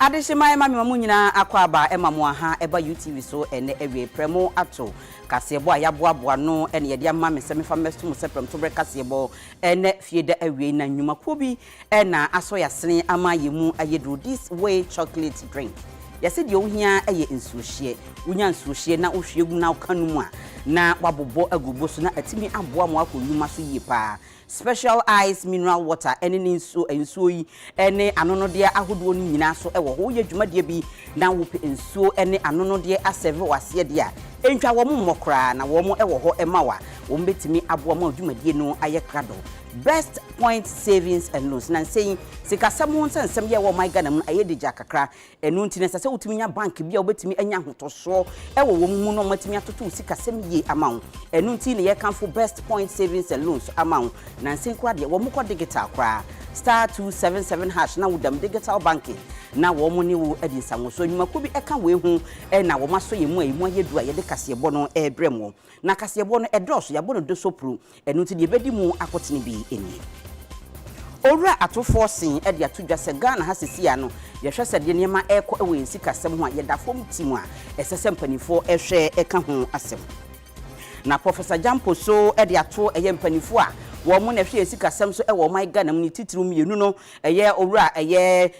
Adeshima mami mamu nyina akwaba emamu aha eba UTV so ene ewe premo ato kasebo ayaboaboa no ene yede ama me seme fa mestum seprem to bre kasebo ene fiede ewe na nnwuma ko bi ena aso yasene ama yemu ayedu this way chocolate drink yase de ohia eye nsuhie unya nsuhie na ohwiegu na kanumu a na wabobo agubo so na atimi aboa mo akonnuma so yipa special ice mineral water ene nsuo yi ene anono de ahodo ni nyina so ewo ho ye dwumade bi na wo pe nsuo ene anono de aseve wase de a entwa wo mmokra na wo mo ewo ho emawa wo mbetimi aboa mo dwumade no aye krado best point savings and loans na saying sikasam nsem ye wo my Ghana mu aye deja kakra enu ntine sase wotimi nya bank bia wobetimi anya hotoso ewo wo mu no matimi atoto sikasam ye amount enu ntine ye kan for best point savings and loans amount na saying kwa de wo mu ko digital kra star 277 hash na wudam digital banking na wo mu ni wo adinsanwo so nyuma ko bi eka we hu na wo maso ye mu ayi ayedu aye de kasebo no ebremo na kasebo no edoso yabo no dosopru enu ntine bedi mu akotene bi eni owura atofo sin e de atodwase Ghana ha sesia no ye hwese de niema ekọ ewe nsikasem ho a ye dafom timu a esese mpanifo ehwe eka ho asem na Professor Jampo so e de ato eye mpanifo a wo mo na hwe nsikasem so e wo my Ghana mu ni titiru mienu no eye owura eye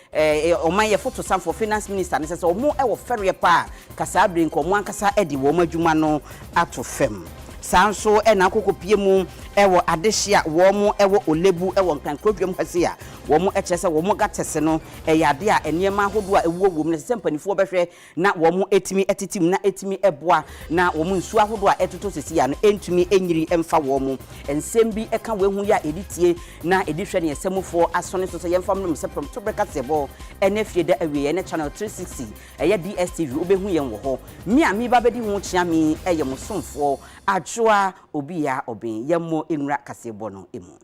oman ye photo sam for finance minister ne sese o mo e wo fere pa kasa abrin ko mo ankasa e de wo madwuma no ato fem sanso e na akokopie mu ewo adehia wo mo ewo olebu ewo nkankrodwam hase a wo mo ekyese wo mo gatese no eyade a eniema hodo a ewo wom na sempanifo behwe na wo mo etimi etitim na etimi eboa na wo mo nsu ahodo a etoto sesi ya no entumi enyiri emfa wo mo ensem bi eka we hu ya editie na edihwe ne esemufo asone so yemfam no seprom to breka sebo ene fiede awie ene channel 360 eye DSTV obehu yen wo ho mi a mi ba bedi hu chia mi eye mo somfo ajua obi ya obin yemmo enura kasebo no emu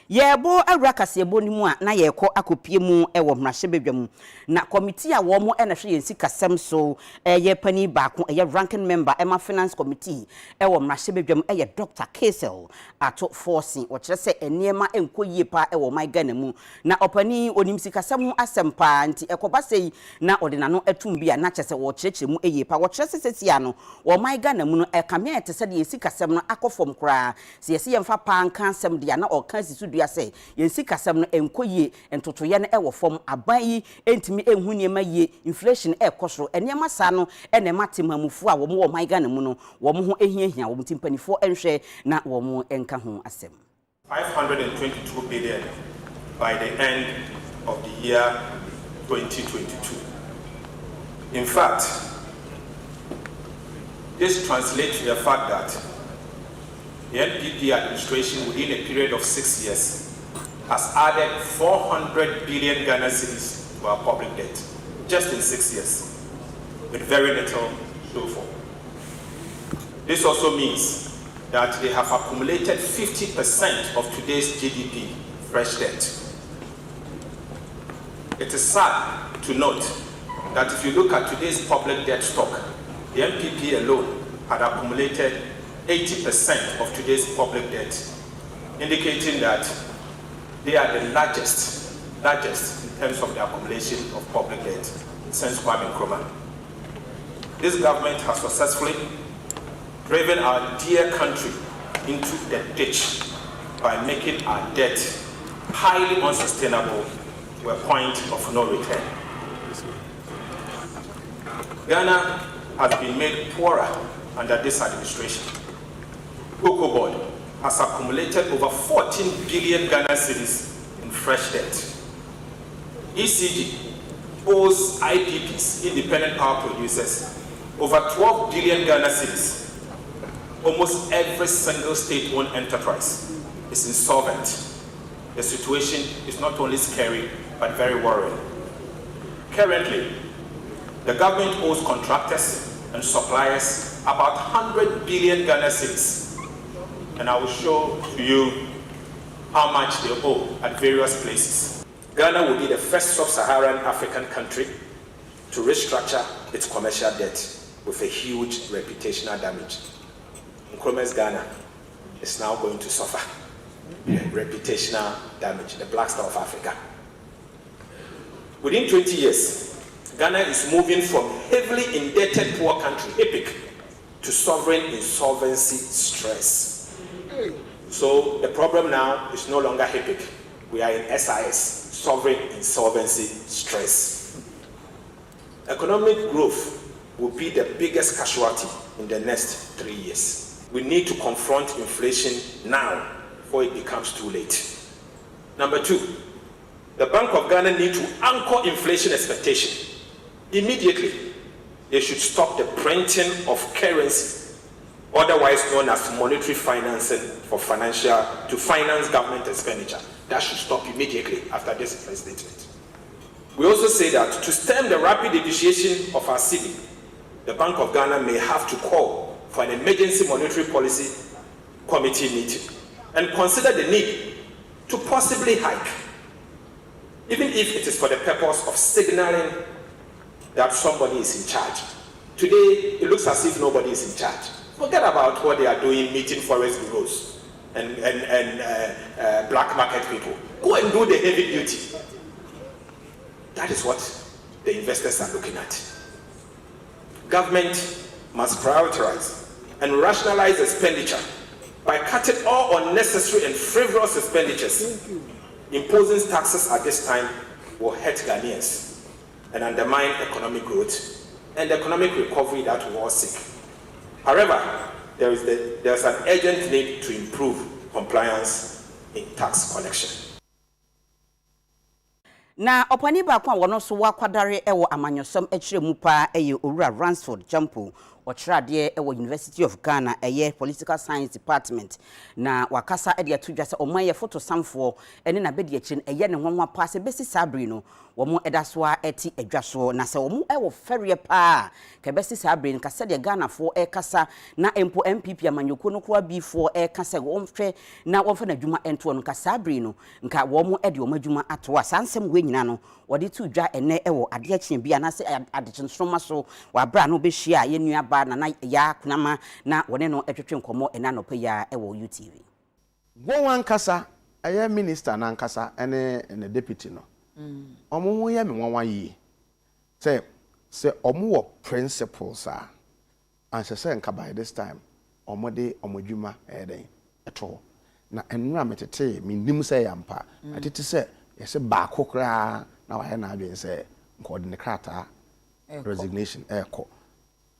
yebo awura kasebo ni mu a na yekọ akopie mu ewo mrahye bedwam na committee a wo mo na hwe yensi kasem so ye pani baako ye ranking member ema finance committee ewo mrahye bedwam ye Dr. Kesel ato forcing wo kire se eniema enkoyie pa ewo my Ghana mu na opani onimsi kasem asempa nti ekoba sei na odinano atum bia na kyese wo kirekire mu eyepa wo kire se sesia no wo my Ghana mu no ekame ete se de yensi kasem no akofom kra se yesi yemfa pa nka asem de na oka sisu say yensi kasam no enkoyie entotoye no ewo fom aban yi entimi enhu niema yie inflation ekosoro eniema sa no ene matemamufu a wo mo my Ghana mu no wo mo ho ehiahia wo timpanifo enhwe na wo mo enka ho asem 522 billion by the end of the year 2022. In fact, this translates to the fact that the NPP administration within a period of 6 years has added 400 billion Ghana cedis to our public debt, just in 6 years, with very little so far. This also means that they have accumulated 50% of today's GDP fresh debt. It is sad to note that if you look at today's public debt stock, the NPP alone had accumulated 80% of today's public debt, indicating that they are the largest in terms of the accumulation of public debt since Kwame Nkrumah. This government has successfully driven our dear country into the ditch by making our debt highly unsustainable to a point of no return. Ghana has been made poorer under this administration. Cocoa Board has accumulated over 14 billion Ghana cedis in fresh debt. ECG owes IPPs, independent power producers, over 12 billion Ghana cedis. Almost every single state-owned enterprise is insolvent. The situation is not only scary, but very worrying. Currently, the government owes contractors and suppliers about 100 billion Ghana cedis. And I will show to you how much they owe at various places. Ghana will be the first sub-Saharan African country to restructure its commercial debt with a huge reputational damage. Nkrumah's Ghana is now going to suffer reputational damage, the Black Star of Africa. Within 20 years, Ghana is moving from heavily indebted poor country, epic, to sovereign insolvency stress. So the problem now is no longer HIPIC. We are in SIS, sovereign insolvency stress. Economic growth will be the biggest casualty in the next 3 years. We need to confront inflation now before it becomes too late. Number 2, the Bank of Ghana need to anchor inflation expectation. Immediately, they should stop the printing of currency, otherwise known as monetary financing to finance government expenditure. That should stop immediately after this press statement. We also say that to stem the rapid depreciation of our cedi, the Bank of Ghana may have to call for an emergency monetary policy committee meeting and consider the need to possibly hike, even if it is for the purpose of signaling that somebody is in charge. Today, it looks as if nobody is in charge. Forget about what they are doing, meeting forest bureaus and black market people. Go and do the heavy duty. That is what the investors are looking at. Government must prioritize and rationalize expenditure by cutting all unnecessary and frivolous expenditures. Imposing taxes at this time will hurt Ghanaians and undermine economic growth and economic recovery that we all seek. However, there's an urgent need to improve compliance in tax collection. Na opani ba kwa wono so wakwadare ewo amanyosom akire mu pa eye owura Ransford Jampo ochirade ewo University of Ghana eye Political Science Department na wakasa ede atudwa se omaye photo samfo ene na bedi akire eye ne nwanwa pa se besi sabri no womo edasoa eti adwaso na se womo ewo ferie pa ke besi sabri nka se de Ghana fo kasa na empo MPP amanyoko no kwa B4 kasa wonhwe na wonfa na dwuma ento no nka sabri no nka womo ede omadwuma ato asansem we nyina no wode tu dwa ene ewo ade akye bia na se ade kyensroma so wa bra no be hia ye nuaba na ya kunama na wone no etwetwe nkomo ena no pa ya ewo UTV won kasa aye minister na nkasa ene deputy no omo ho ye me nwanwa yi say omo wo principles and say nka by this time omo de omodwuma eden eto na enura metete me nim say yampa atete say yese ba kokra na wa na adwen say nko de ne krata resignation eko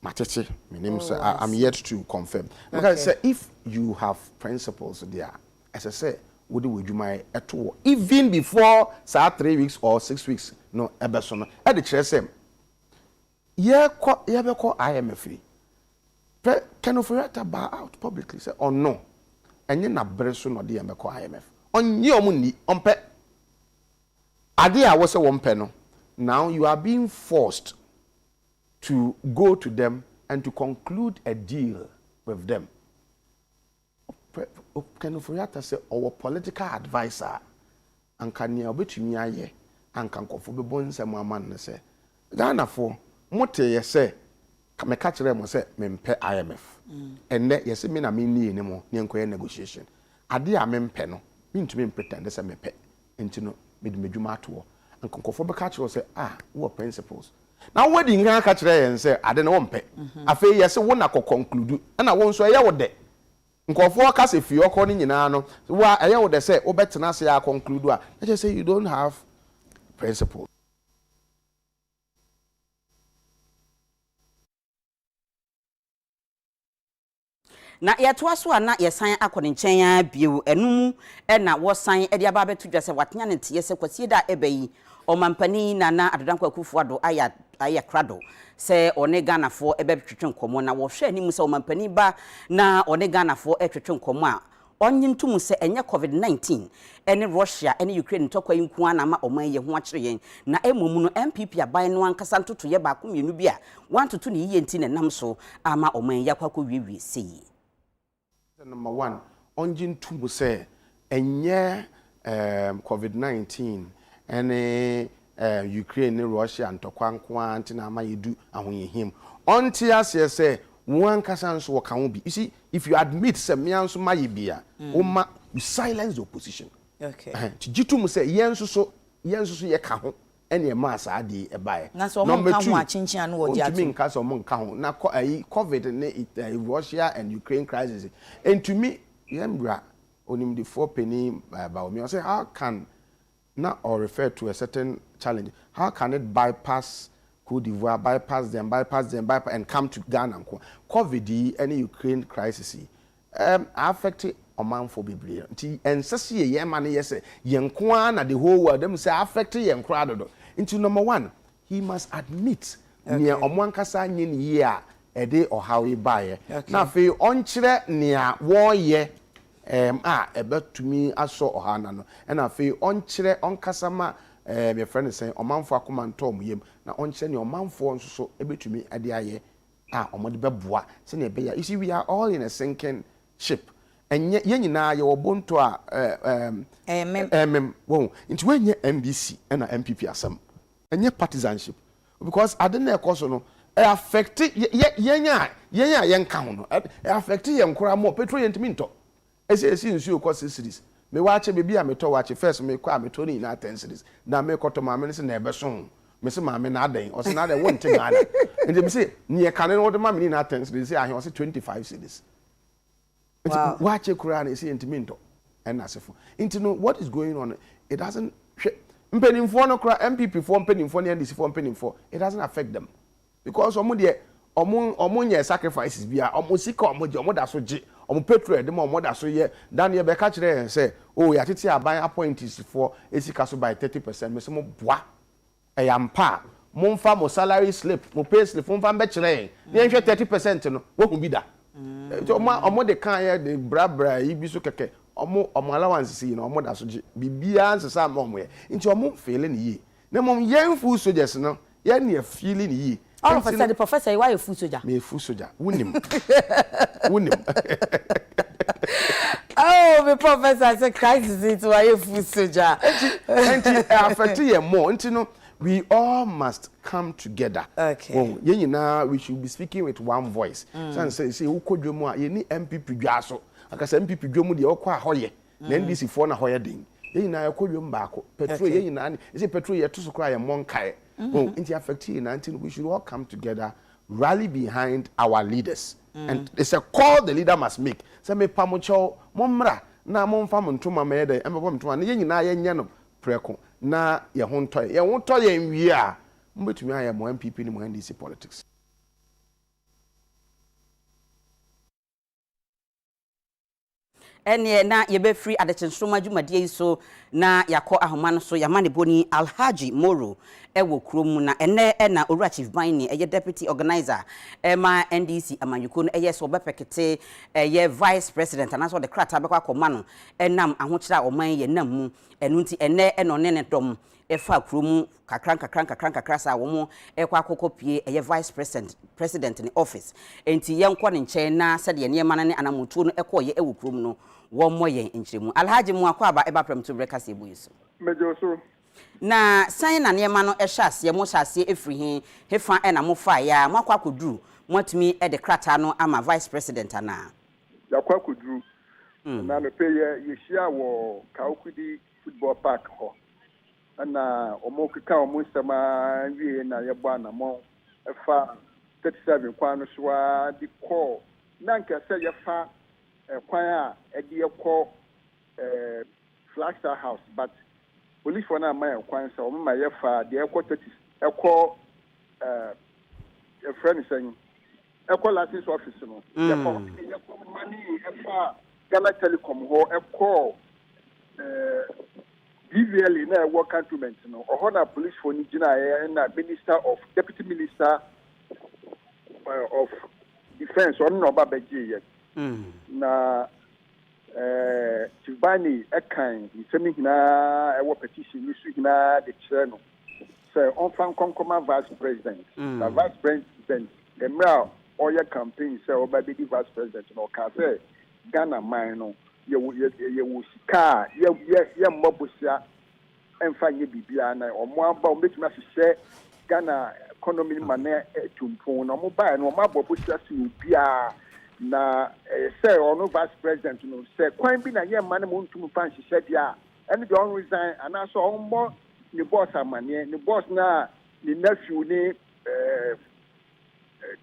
matete me nim say I'm yet to confirm because say if you have principles there as I say would wudwuma eto even before say 3 weeks or 6 weeks no ebeso no e de kire say ye be call IMF can of ba out publicly say oh no enye na breso no de be call IMF onye omuni ompe ade a wo say wompe no now you are being forced to go to them and to conclude a deal with them. Can of say our political advisor and can you between aye and can kofo be bon say man say Ghana for mote ye say me catch them say me mpe IMF and ye say me na me ni ni mo ne enkoye negotiation ade a me mpe no me ntumi pretend say me pe enti no me dwuma ato and kofo be catch say wo principles now what the nga catch there say ade no mpe afi ye say wo na conclude na wo nso ye wo de nkofo ka se fi okọ ni nyina no wa eye wo de say wo betena say ya conclude I just say you don't have principles. Na yeto aso na yesan akone nchen ya biu enum na wo san e dia ba betu dwa se watenya ne tie se kwasie da ebayi omampani na adodankwa akufu ado aya krado se one Ghana fo ebe twetwe nkomo na wo hwe anim se omampani ba na one Ghana fo etwetwe nkomo a onye ntum se enye COVID-19 ene Russia ene Ukraine ntokwa yinkuan na ma oman ye ho akire yen na emomu no MPP aban no ankasa ntoto ye ba komienu bia wantoto ne yiye nti ne nam so ama oman yakwa wiewie sei. Number 1, onjin tumbu say enye COVID-19 ene Ukraine Russia ntokwa nkwa anti na ama yedu ahoyehim onti ase say one kasa nso wo kan bi. You see, if you admit say me anso maye bia you silence the opposition. Okay. Tijitum say yenso so ye ka ho ene mass ade e bae. Na so mo kan ho achinchin anu odi atu. To me nka so mo nka ho na COVID ne Russia and Ukraine crisis. And to me yembra onim the 4 penny about me. I say how can not or refer to a certain challenge. How can it bypass Cote d'Ivoire, bypass them, and come to Ghana? COVID and Ukraine crisis affected Oman for Biblia. And so ye man yes, Yankwan at the whole world, them say affected Yankrado. Into number one, he must admit near Oman Kasa yin year a day or how he buy it. Now, for you on chile near war ye. About to me I saw Ohana and I feel on chile on Kasama my friend is saying Omanfo akoma ntom yem na on chile your Omanfo so ebe to me ade aye omode beboa se na ebe ya. You see, we are all in a sinking ship and ye nyina ye obonto wo into when ye NDC and MPP asem enye partisanship because adena ekoso no affect yenya yenka ho no affect yenkora mo petrol yentimi nto esi nsu ko series me waache bebi a meto waache first me kwa meto ni na 10 series na me koto ma me se na ebe so me se ma me na adan o se na adan won te gana ende me se nie kane no de ma me ni na 10 series se ahe o se 25 series waache kura na esi entiminto and asefo into what is going on. It doesn't mpenimfo no kura MPP for mpenimfo ne NDC for mpenimfo, it doesn't affect them because omo de omo nye sacrifices bia omo sika omo da so je omo petrol de omo da so ye Daniel be ka kire say oh ya tete aban appointees for esika so by 30% me say mo boa eyampa mo mfa mo salary slip mo pay slip mo mfa be kire ne nhwe 30% no wo hu bi da omo de kan ye de brabra yi bi so keke omo allowance si no omo da so je bibia nsesa ma omo ye nti omo feel ni yi na mom yenfu soldiers no ye ne feel ni yi. All of a sudden, the professor, why a food soldier? Me a food soldier. Wunim. Oh, the professor said, crisis is why a food soldier. And affect you more. And you know, we all must come together. Okay. Well, you know, we should be speaking with one voice. So say, who could you more? You need MPP Jaso. I say MPP Jomu the Okwa Hoye. Then this is for na Hoye ding. You know, I could you back. Petrol, you know, is it petrol? You to cry a monkai. Well, in the affected 19, we should all come together, rally behind our leaders. And it's a call the leader must make. Say me pamucho momra na momfa montuma mede embo montuma na yenyina yenya no preko na ye hontoy ye nwie a mbetumi aye mo MPP ni mo NDC politics. Ene na yebe free adechenstroma dwumadie so na yakọ ahoma no so yamane boni Alhaji Moro ewo krom na ene na Owura Chief Bani eye deputy organizer ma NDC amanyuko no eye so bepekete eye vice president anaso de krata bekwa akoma no enam ahokyera oman ye nam mu enu nti ene ne dom efa krom kakran sa wo mo ekwa akokopie eye vice president ni office enti yenko ne nchen na sede ne yema ne anamotuo no ekoye ewo krom no wo moye nchiremu Alhaji mu akwa aba eba prem to breakers ebu yiso mejo so na san na yema no ehwase mo hyase efri hefa na mo fa ya mo akwa koduru motumi de krata no ama vice president ana yakwa koduru na me peye yehia wo Kaokudi football park ho na omokeka omusama wie na yebo na mo efa 37 kwano soa di call na nka se yefa kwan a edi ekọ Flagstaff House but police for na my kwan so ma yefa de ekọ 30 ekọ friend saying ekọ license office no ekọ money efa Ghana Telecom ho ekọ DVL na work cantonment no ohona police for ni gina na deputy minister of defense on no babaji yet na Chibani ekan isemi hina ewo petition ni su hina de chere no say on fan konkoma vice president the vice president emra oya campaign say obabe di vice president no ka say Ghana man no ye sika ye mbobosia emfa nye bibia na omo aba o betuma hye Ghana economy man tumpon na omo ba na omo abobosia si obia na say ono vice president no say kwan bi na ye man mo ntum fan hye dia and the on resign and also on ni boss amane ni boss na ni nephew ni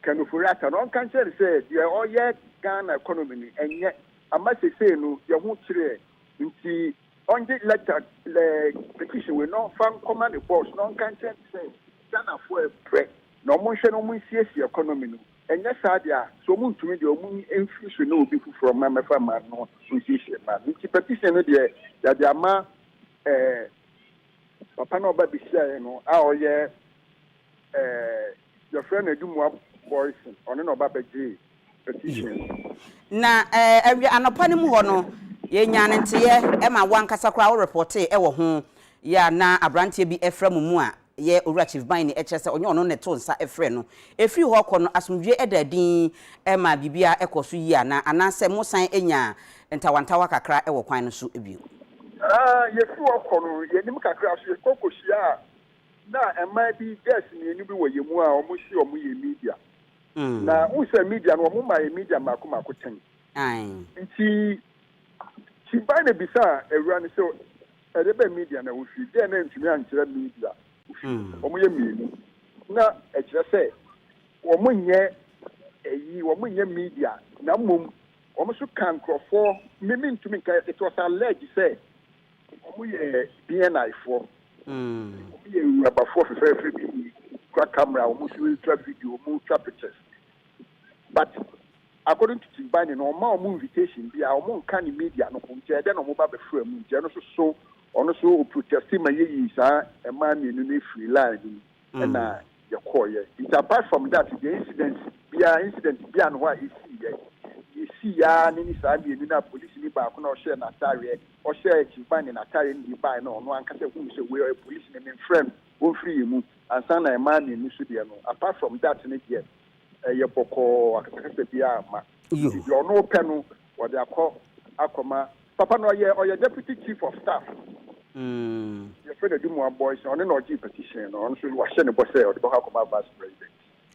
kanufurata no kan chere say the oye Ghana economy ni enye amase say no ye hu kire nti onje letter le petition we no fan command the boss no kan chere say Ghana for a pre no mo hwe no mo siesie economy no enye sadia so mo ntumi de omu enfiri no obi fufuro ma mefa ma no siesie ma nti petition no de ya de ama papa no ba bisia no a oye your friend Edumwa boys on no ba beje petition na anopa ne mu ho no ye nyane nteye e ma wankasa kra wo report e wo ho ya na abrantie bi efra mu a ye owura chief ban ni echese onye ono ne to nsa efre no efri ho kọ no asomdwe edadin e ma bibia ekoso yi ana anase musan enya ntawantawa kakra e wo kwan no so ebio ye fi ho kọ no ye nim kakra so ye kokohia na ema bi guest ni enu bi wo ye mu a omuhyi omuye media na unse media no mo ma ye media mako ten nti chi ban na bisa ewura ni so edebe media na wo fi de na ntumi ankyere media omuye mienu na ekire se omunye omunye media na mum omusu kan crofo mimi ntumi kan it was alleged say omuye BNI for omuye rubber for fe bi kwa camera omusu ultra video ultra pictures but according to Timbani no ma omu invitation bia omu kan ni media no kunje de no mo ba be fra mu je no so ono so protesting ma yi sa e ma mienu ni free line na ye koye it apart from that the incident bia no wa isi ya ni sa mienu na police ni ba ko na o share na tare o share Timbani na tare ni ba na ono ankase hu se we police ni me friend won free mu ansa na e ma mienu so de no apart from that ni there ye boko akakase bia ma you no penu what they call akoma papa no ye deputy chief of staff ye friend Edumwa boys on no G petition on so wa hye ne boss e o de akoma vice president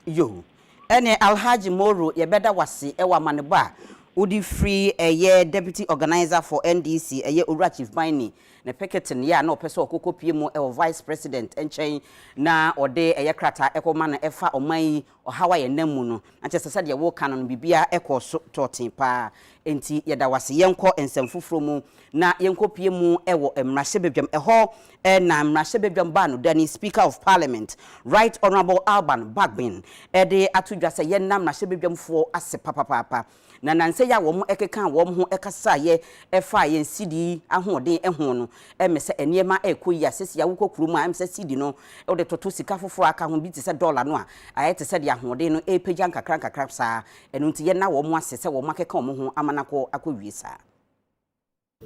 yo ene Alhaji Moro ye beda wase e wa manebo a udi free ye deputy organizer for NDC ye owura chief bani ne picketing ya na opese okokopie mu e vice president enchen na ode ye krata ekoma na efa oman ohawa ye namu no na chese de wo kan no bibia ekoso totin pa enti ye da wase yenko ensamfufuro mu na yenkopie mu ewo emrahye bedwam eho na emrahye bedwam ba no dani speaker of parliament right honorable Alban Bagbin de atudwa se ye nam emrahye bedwam fo ase papa na nanse ya wo mu ekeka wo mu ho ekasa ye efa ye nsidi ahoden eho no emese eniema ekoyi asesi ya wukokuru mu amse sidi no e de toto sika foforo aka ho bi te se dollar no a ayete se de ahoden no epeja nkakra sa enu nti ye na wo mu asese wo makeka wo mu ho amanako akowie sa.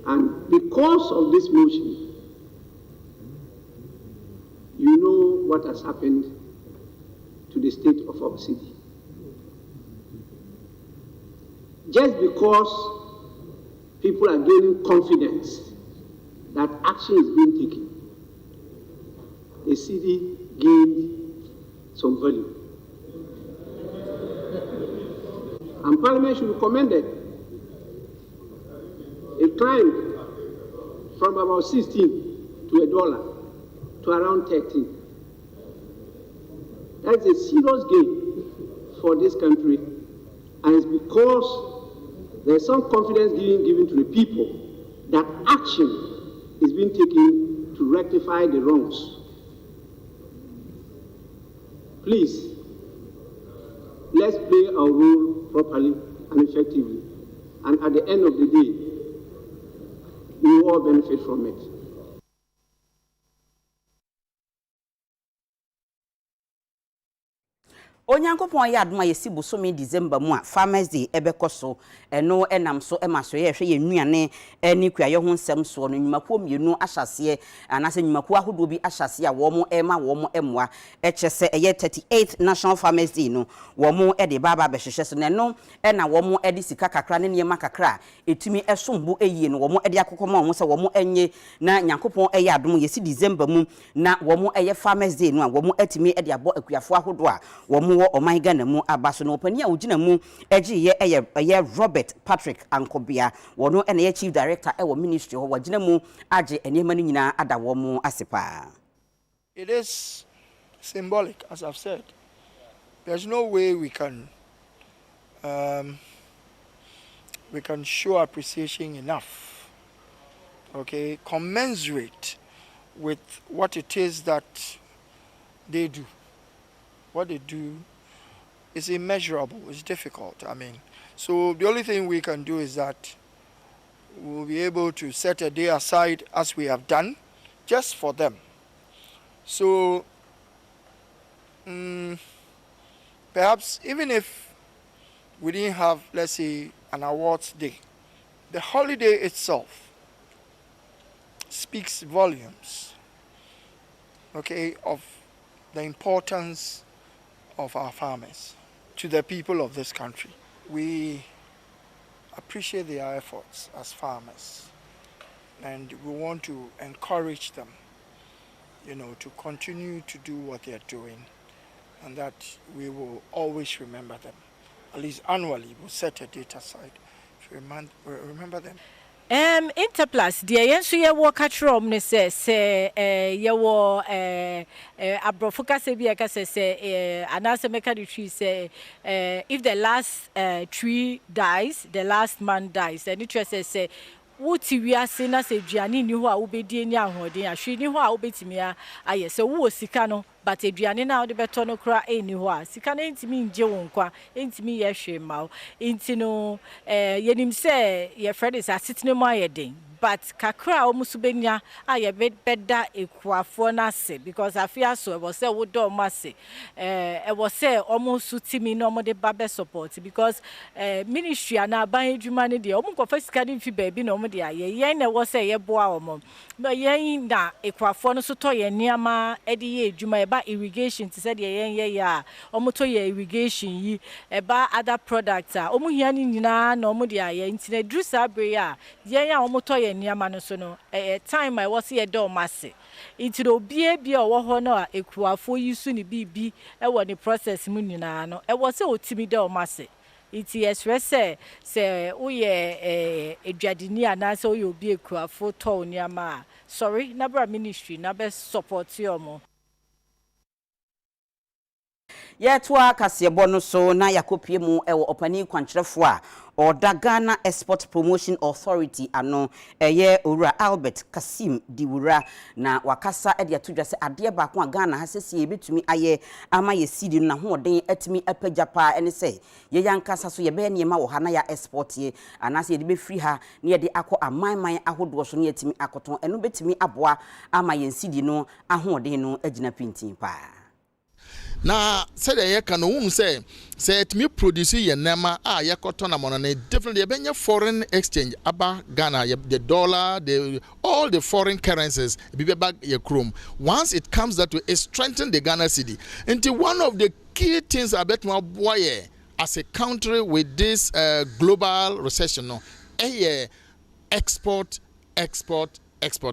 And because of this motion, you know what has happened to the state of our city. Just because people are gaining confidence that action is being taken, the city gained some value. And Parliament should be commended. It climbed from about 16 to $1 to around 13. That's a serious gain for this country, and it's because there's some confidence given to the people that action is being taken to rectify the wrongs. Please, let's play our role properly and effectively, and at the end of the day, we will all benefit from it. Onyankopon ya adoma yesi bosomi December mu a Farmers Day ebekoso eno enam so emaso ye hwe ye nnuane eni kuaye ho nsem so no nyumakuo mienu ahyase anase nyumakuo ahodo bi ahyase a wo mo ema wo mo emwa echese eye 38th National Farmers Day no wo mo de baba be hwehwe so no ena wo mo de sika kakra ne niema kakra etumi esombu eyie no wo mo de akokoma wo se wo mo enye na Nyankopon eye adom yesi December mu na wo mo eye Farmers Day no a wo mo atimi de abo akuafo ahodo a wo mo wo oman Ghana mu abaso no opani a ugina mu eji ye Robert Patrick Ankobia wono ene ye chief director e wo ministry ho wagina mu age eniema no nyina ada wo mu asepa. It is symbolic, as I've said. There's no way we can show appreciation enough, okay, commensurate with what it is that they do. What they do is immeasurable, it's difficult. I mean, so the only thing we can do is that we'll be able to set a day aside, as we have done, just for them. So perhaps even if we didn't have, let's say, an awards day, the holiday itself speaks volumes, okay, of the importance of our farmers to the people of this country. We appreciate their efforts as farmers, and we want to encourage them, you know, to continue to do what they are doing, and that we will always remember them. At least annually, we'll set a date aside to remember them. Interplus, dear Yensu ye walk at Rome, say, ye war Abrofuka Sebiaka say, anasa meka tree say, if the last tree dies, the last man dies. And it say, Wuti we are seen as a Gianni knew how be dear holding, she knew how be to me. I say, who was Sicano, but a Gianni now the betono cry anywhere. Sicana ain't me Joanqua, ain't me a shame out. Ain't no, yenim say, your friend is a sitting in my heading. But kakra omusubenya aye better ekwafo se because afia so e was say wo do mase e was say almost sutimi no mo de babe support because ministry ana ban adwuma ne de omo kofa sika de mfi baabi na omo de aye yen na was say ye boa omo no yen na ekwafo no so to ye niama e de ye adwuma e ba irrigation ti say de yen ye ya omo to ye irrigation yi e ba other products a omo hia ni nyina na omo de aye ntina dru sabre ya yen ya omo to niama no so no time I was here do masse into the bia wo ho no a ekuafo yisu ni bibi e wo ni process mu nyina no e wo se otimi do masse it express say wo ye edwadini ana se wo ye obi ekuafo to niama sorry na bra ministry na be support you mo Yetwa kasebo no so na yakopie mu ewo opani kwankyerefo a Oda Ghana Export Promotion Authority ano eye Owura Albert Kasim Diwura na wakasa e de atodwa se ade ba ko Ghana ha sese ebetumi aye ama ye sidi na hoden atimi apagapa ene se ye yankasa so ye be ne ma wo ha na ya export ye anase ye de be free ha na ye de akọ amanman ahodo so na yetimi akoton eno betimi aboa ama ye sidi no ahoden no agina pintin pa na said ye can no say it me produce ye nema ye cotton amon na different ye benye foreign exchange aba Ghana the dollar all the foreign currencies be back ye chrome once it comes that way it strengthen the Ghana cedi into one of the key things I bet my boy as a country with this global recession no export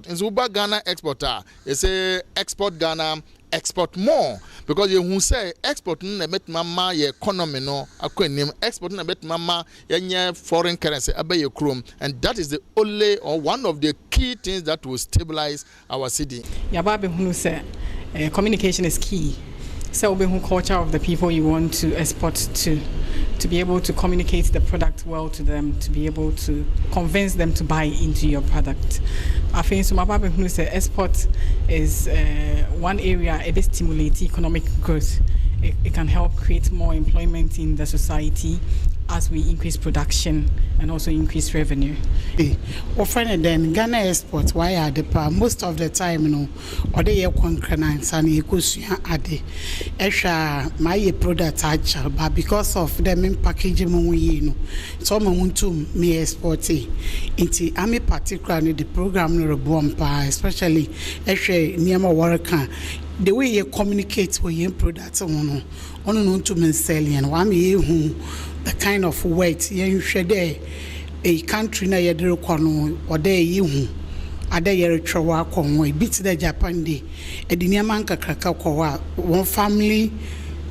in Zuba Ghana exporter you say export Ghana export more because you who say export na met mama ye economy no akwanim export na met mama ye foreign currency abaye chrome and that is the only or one of the key things that will stabilize our city. Yababe who say communication is key. So who culture of the people you want to export to be able to communicate the product well to them, to be able to convince them to buy into your product. I think so Mababe who say export is one area it stimulates economic growth. It can help create more employment in the society as we increase production and also increase revenue. Then Ghana export why are the most of the time or they concurrence and ade my product actual but because of them in packaging so want to me export into I'm particularly the program especially niama worker the way you communicate with your products on to me selling and one the kind of weight you share there a country na yedere kwano ode yihu ade yere twa konwo bit the Japan day ediniama nkakraka kwa one family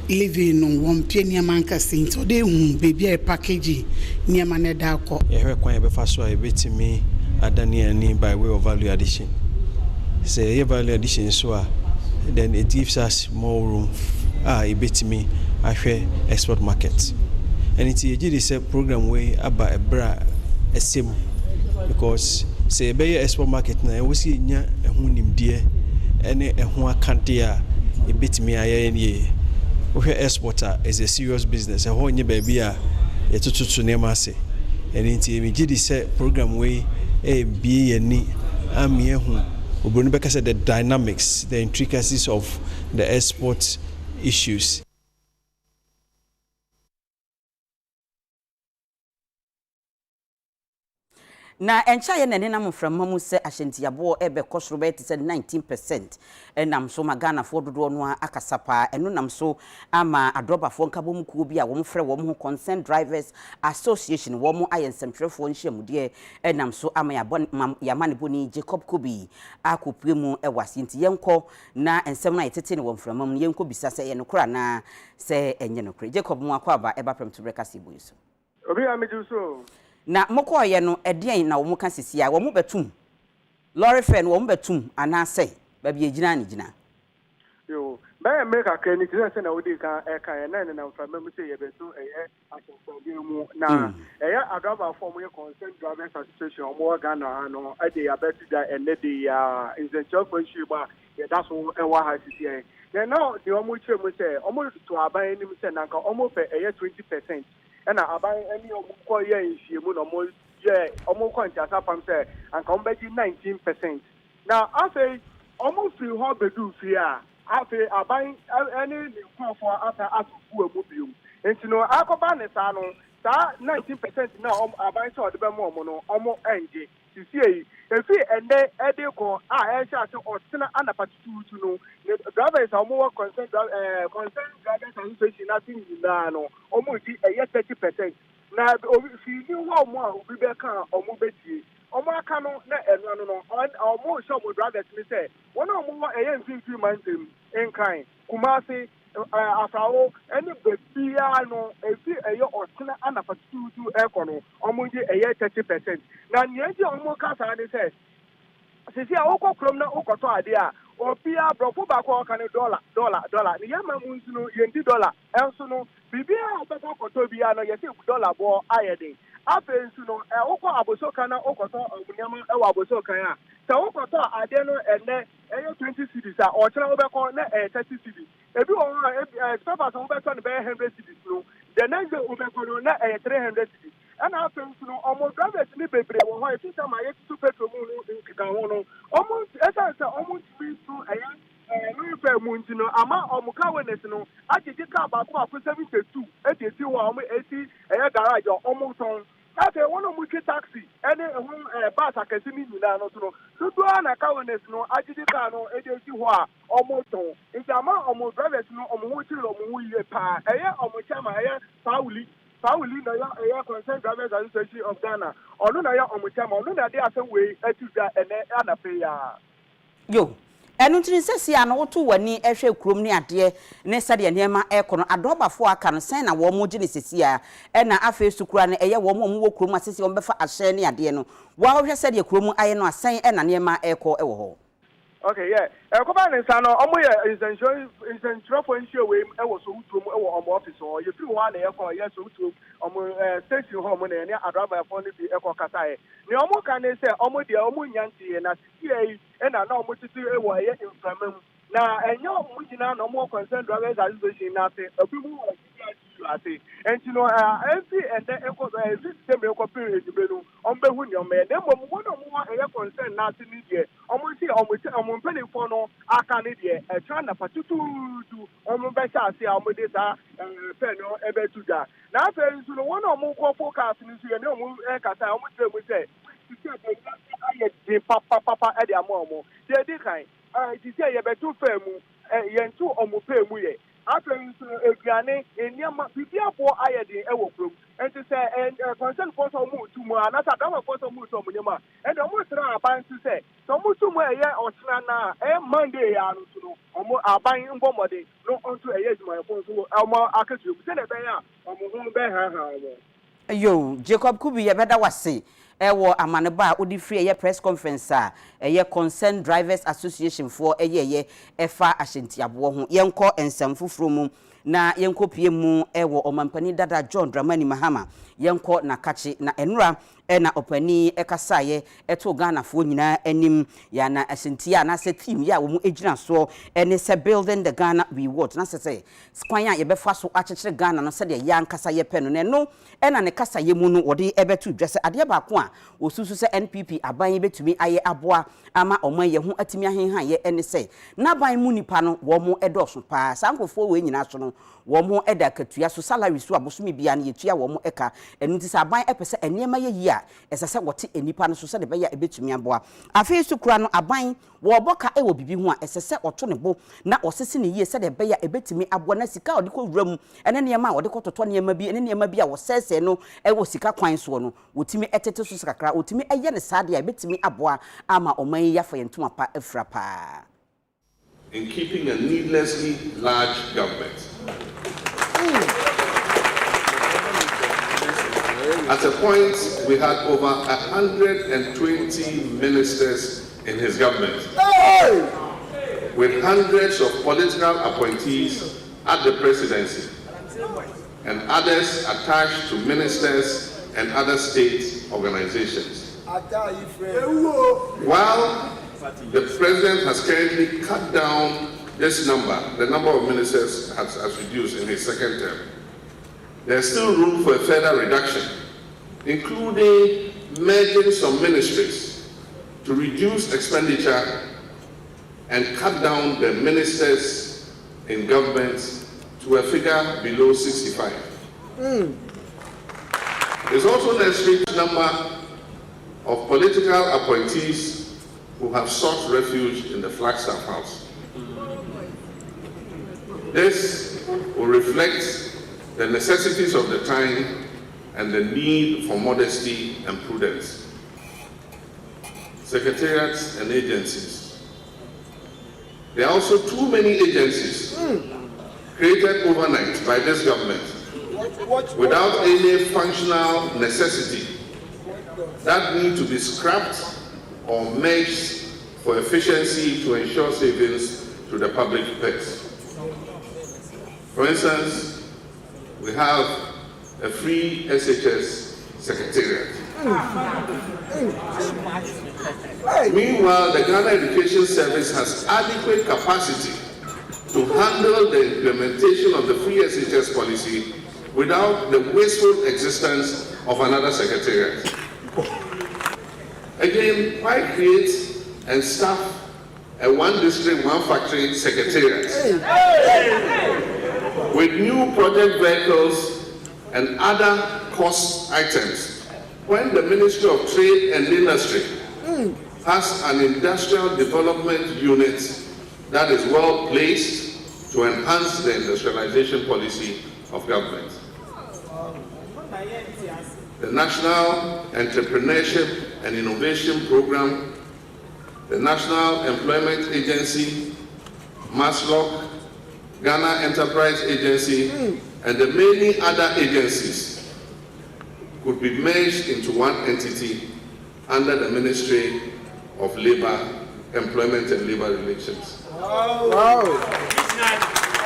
living on one pieniama nkasin so dey hu baby a package niama na da ko ehwe kwan be fa so a betimi adani ani by way of value addition say value addition so a then it gives us more room a bit me ahwe export market. And it's a program way about a bra a sim because say be export market na we see nya ehun nimdie ene ehun akantia a bit me aye we exporter is a serious business. A whole nye baby a etututu nema se. And into a program way a be any amie ehun obonu beka say the dynamics, the intricacies of the export issues. Na encha ye nene nam frama mu se ahyentiabo ebe kosoro be te 19% enam so magana fo dodo no akasapa eno nam so ama adrobafo nkabo mu kuo bi a wo mfrɛ wo ho concerned drivers association wo mo ayensemtwerefo nhyiamude enam so ama ya mane boni Jacob Kobi akopue mu ewase nti yenko na ensem na yetete ne wo mframa mu yenko bisa se ye no kora na se enye no kora Jacob mu akwa ba eba prem to breakers ibu so obi ameju so na mokoye no edian na wo muka sisia wo mu betum lorry fan wo mu betum anase ba bi egina ne gina yo ba make akani ti say na wodi kan e kan na na mframa mu say ye betu asensode mu na ya adaba form ye concerned drivers association omo Ghana no e dey abetu da ene dey incentive for issue ba ye da so e wa ha sisia then now the omo chere mu say omo to aban ni mu say na nka omo pe 20%. And about any of you no more, yeah, almost quite from say, and come back 19%. Now, I say almost free how they do fear. I say, I buy any for after us who move you. And you know, I go ban the salon, that 19% now, I buy so the Bemono, almost NG. You see, if we and they go, I shall or sinner and a particular to know. Drivers are more concerned drivers association, nothing in no, almost 30%. Now, if you knew how more we back or move it, or more canoe, no, or more shop with drivers, me say, one or more a 3 months in kind. Kumasi, after all, any baby, no, if you or sinner and a particular to econo, almost 30%. Now, you almost can't say, sisi a woko krom na okoto ade a opia brofo ba ko kan dollar ni yama munzu no yendi dollar enso no bibia obeka okoto bia no yesi dollar bo ayede afensu no woko abosoka na okoto omunyama e wa abosoka a se okoto ade no ene 20 cedis a o kire obeko na 30 cedis ebi o spapers obeko na 100 cedis no the next day obeko no na 300 cedis. And after almost drivers in the baby, or if some are to petrol moon, almost as I said, almost be through a fair moon, ama or Mukawanes, I did about 72, 82, or 80, a garage or almost on. That's one of Muki taxi, any bus I can see me now. So, to an Akawanes, no, I did no, 82, almost on. It's a man almost drivers, no, or Muchi or Muye Pa, a year or Muchama, a year, Pauli. Pauli na ya concerned drivers association of Ghana. Onu na ya omuchama, onu na dey asen we etuda ene ana pay ya. Yo, enu ntini sesi ya na wotu wani ehwe krom ni ade ne sade nehema ekono adobafo aka no sen na wo mo gine sesi ya na afa sukura ne eye wo mo wo krom asesi wo befa ahye ne ade no wa hwe sade krom aye no asen na nehema eko ewo ho. Okay, yeah. Koba Nensano, is incentive for ensure we was so to our office or you feel one air yes to station home and a driver for the echo Katai. The Omo can say Omo the Omo Yanti and a CA and I know much to in Framum. Now, and your Mujina no more concerned drivers association nothing. A people and you know, every and then echo system period on Behunium, man. Then one or more air concern nothing here. Almost penny for no, I can't idiot. A China for two to almost better say almost this penno ever to that. Now, you know, one or more forecast in the no move Kata, almost we say. Papa at the Amomo. They did kind. To say you better fair move, yen two or more pay me. After Granny, in Yama, before I had the Ewo Group, and to say, and concern for some move to more, and that's a double for some move to Munima, and almost about to say, some move to my year or Slana, and Monday, or more are buying Bomody, no onto a yes, my phone to Alma Akasu, Senator, or Mohon Bear. Yo, Jacob Kubi, ya beda wase. ewo amaneba odi free ye press conference a ye concerned drivers association for ye efa ahyentiabo ho yenko ensem fufuro mu na yenko pie mu ewo omampani dada John Dramani Mahama yenko na kachi na enura na opani ekasaye eto Ghana fo nyina anim ya na asentia na se team ya wo mu ejina so ene se building the Ghana we want na se kwan ya ye befa so akyekyere Ghana no se de ya nkasa ye pe no no ena ne kasa ye mu no wode ebetu dwese ade ba ko a osusu se NPP aban betumi aye aboa ama oman ye ho atimi ahenhan ye ene se na ban mu nipa no wo mu edoso pa sankofo we nyina so no wo mu eda katua so salary so abosumi bia na yetua wo mu eka enu ti sa ban epese enema ye yi a esese wote enipa no so se de be ya ebetumi aboa afi su kura no aban wo boka ewo bibi ho a esese oto ne bo na osese ne yie se de be ya ebetumi aboa na sika odi ko wura mu ene ne ma odi ko toto ne ma bi ene ne ma bi a wo sese no ewo sika kwan so no wotimi etete so sakra wotimi eye ne sade a ebetumi aboa ama oman ya fa yentuma pa afra pa in keeping a needlessly large government. At a point, we had over 120 ministers in his government, with hundreds of political appointees at the presidency, and others attached to ministers and other state organizations. While the president has currently cut down this number, the number of ministers has reduced in his second term, there's still room for a further reduction, including merging some ministries to reduce expenditure and cut down the ministers in government to a figure below 65. There's also necessary number of political appointees who have sought refuge in the Flagstaff House. This will reflect the necessities of the time and the need for modesty and prudence. Secretariats and agencies. There are also too many agencies created overnight by this government without any functional necessity that need to be scrapped or merged for efficiency to ensure savings to the public purse. For instance, we have a free SHS secretariat. Meanwhile, the Ghana Education Service has adequate capacity to handle the implementation of the free SHS policy without the wasteful existence of another secretariat. Again, why create and staff a one district, one factory secretariat with new project vehicles and other cost items when the Ministry of Trade and Industry has an industrial development unit that is well placed to enhance the industrialization policy of government? The National Entrepreneurship and Innovation Program, the National Employment Agency, MASLOC, Ghana Enterprise Agency, and the many other agencies could be merged into one entity under the Ministry of Labor, Employment and Labor Relations.